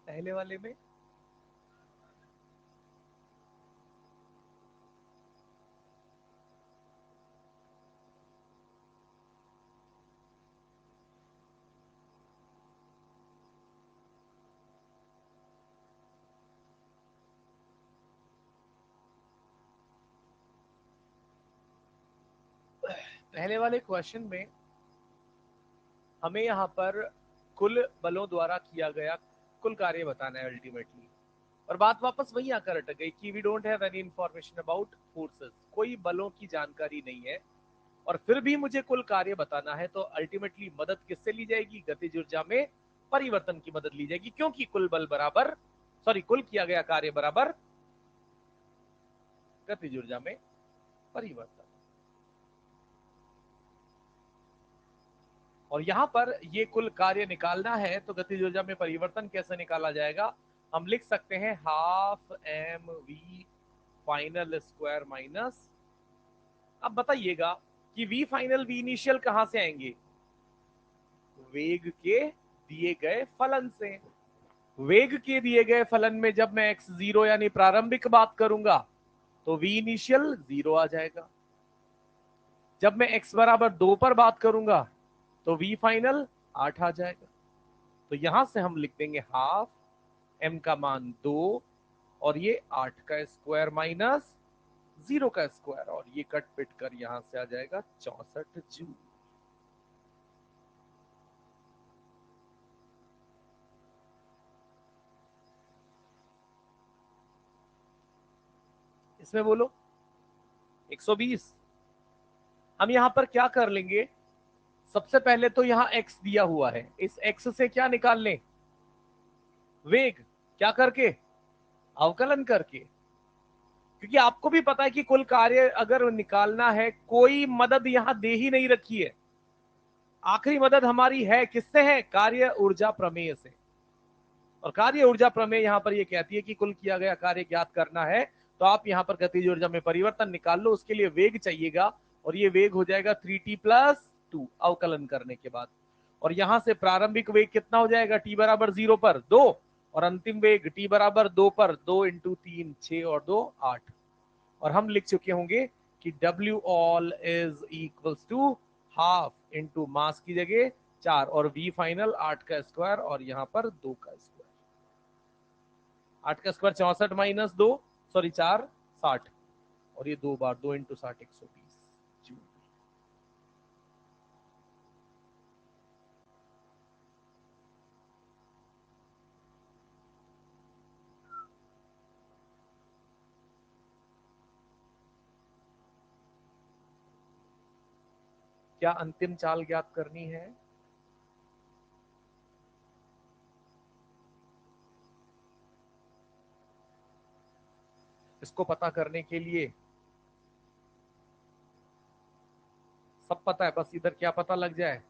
पहले वाले में पहले वाले क्वेश्चन में हमें यहाँ पर कुल बलों द्वारा किया गया कुल कार्य बताना है अल्टीमेटली। और बात वापस वही आकर अटक गई कि we don't have any information about forces, कोई बलों की जानकारी नहीं है और फिर भी मुझे कुल कार्य बताना है, तो अल्टीमेटली मदद किससे ली जाएगी? गतिज ऊर्जा में परिवर्तन की मदद ली जाएगी, क्योंकि कुल बल बराबर कुल किया गया कार्य बराबर गतिज ऊर्जा में परिवर्तन। और यहां पर ये कुल कार्य निकालना है तो गतिज ऊर्जा में परिवर्तन कैसे निकाला जाएगा? हम लिख सकते हैं half m v final square minus, अब बताइएगा कि वी फाइनल वी इनिशियल कहां से आएंगे? वेग के दिए गए फलन से। वेग के दिए गए फलन में जब मैं एक्स जीरो यानी प्रारंभिक बात करूंगा तो वी इनिशियल 0 आ जाएगा। जब मैं x बराबर 2 पर बात करूंगा तो वी फाइनल 8 आ जाएगा। तो यहां से हम लिख देंगे हाफ m का मान 2 और ये 8 का स्क्वायर माइनस 0 का स्क्वायर, और ये कट पिट कर यहां से आ जाएगा 64 जूल। इसमें बोलो 120। हम यहां पर क्या कर लेंगे? सबसे पहले तो यहां x दिया हुआ है, इस x से क्या निकाल लें? वेग। क्या करके? अवकलन करके। क्योंकि आपको भी पता है कि कुल कार्य अगर निकालना है, कोई मदद यहां दे ही नहीं रखी है। आखिरी मदद हमारी है किससे? है कार्य ऊर्जा प्रमेय से। और कार्य ऊर्जा प्रमेय यहां पर यह कहती है कि कुल किया गया कार्य ज्ञात करना है तो आप यहां पर गतिज ऊर्जा में परिवर्तन निकाल लो, उसके लिए वेग चाहिएगा और ये वेग हो जाएगा 3t+2 अवकलन करने के बाद। और यहां से प्रारंभिक वेग कितना हो जाएगा? t बराबर 0 पर 2 और अंतिम वेग t बराबर 2 पर 2 इंटू 3 6 और 2 8। और हम लिख चुके होंगे कि W all is equals to half into mass की जगह 4 और V फाइनल 8 का स्क्वायर और यहां पर 2 का स्क्वायर। 8 का स्क्वायर 64 माइनस 2 4 60 और ये 2 बार 2 इंटू 60 120 जूल। क्या अंतिम चाल ज्ञात करनी है? इसको पता करने के लिए सब पता है, बस इधर क्या पता लग जाए।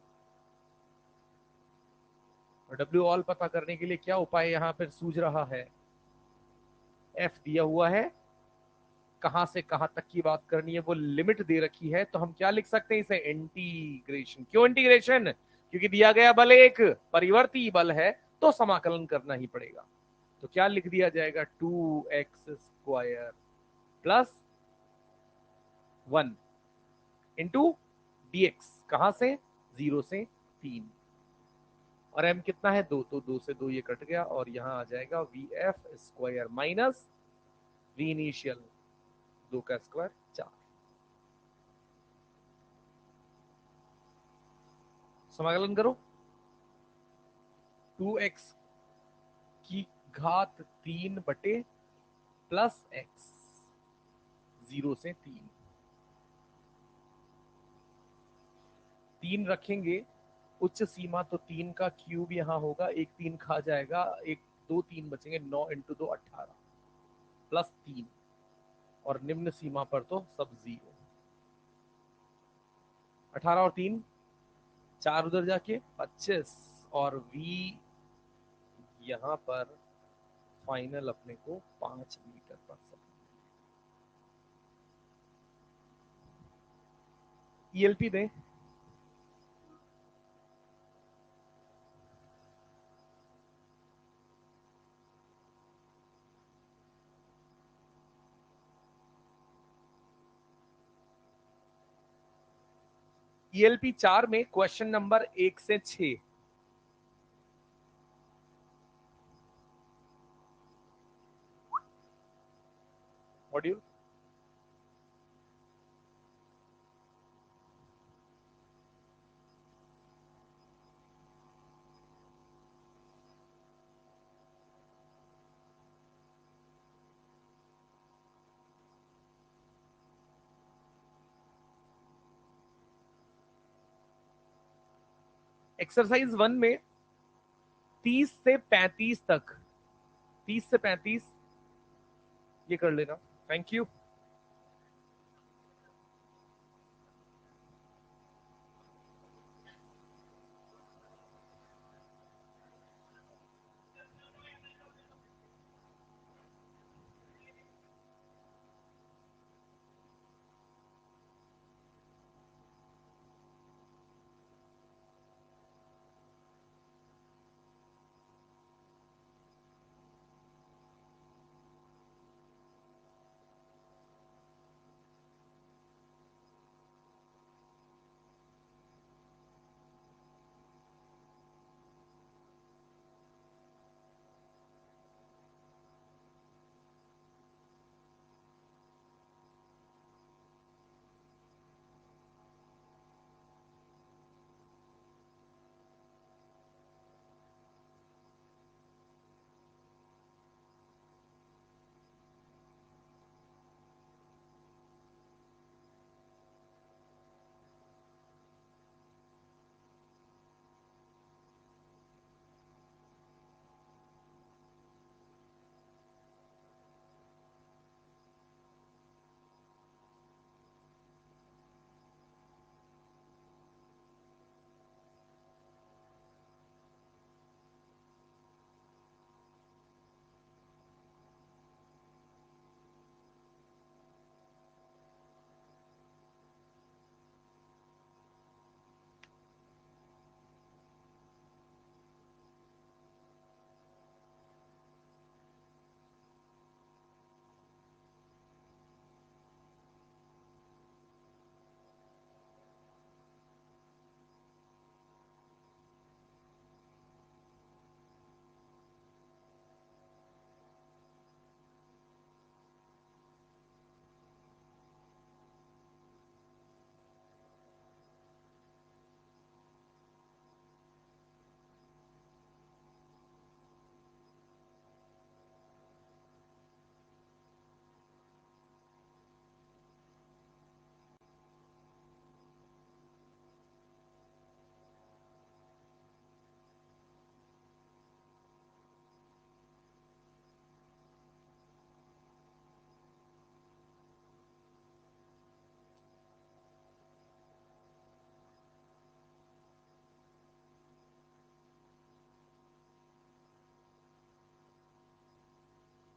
और W ऑल पता करने के लिए क्या उपाय यहां पर सूझ रहा है? F दिया हुआ है, कहां से कहां तक की बात करनी है वो लिमिट दे रखी है, तो हम क्या लिख सकते हैं इसे? इंटीग्रेशन। क्यों इंटीग्रेशन? क्योंकि दिया गया बल एक परिवर्ती बल है तो समाकलन करना ही पड़ेगा। तो क्या लिख दिया जाएगा? 2x square plus 1 into dx, कहां से? 0 से 3 और m कितना है? 2, तो 2 से 2 ये कट गया और यहां आ जाएगा vf square minus v initial 2 का स्क्वायर 4। समाकलन करो 2x की घात 3 बटे प्लस x 0 से 3। 3 रखेंगे उच्च सीमा तो 3 का क्यूब यहां होगा, एक 3 खा जाएगा, एक 2 3 बचेंगे, 9 इंटू 2 18 प्लस 3 और निम्न सीमा पर तो सब 0। 18 और 3 4 उधर जाके 25 और v यहां पर फाइनल अपने को 5 मीटर पर सेकंड। ईएलपी दें। ईएलपी 4 में क्वेश्चन नंबर 1 से 6। मॉड्यूल एक्सरसाइज 1 में 30 से 35 तक, 30 से 35 ये कर लेना। Thank you.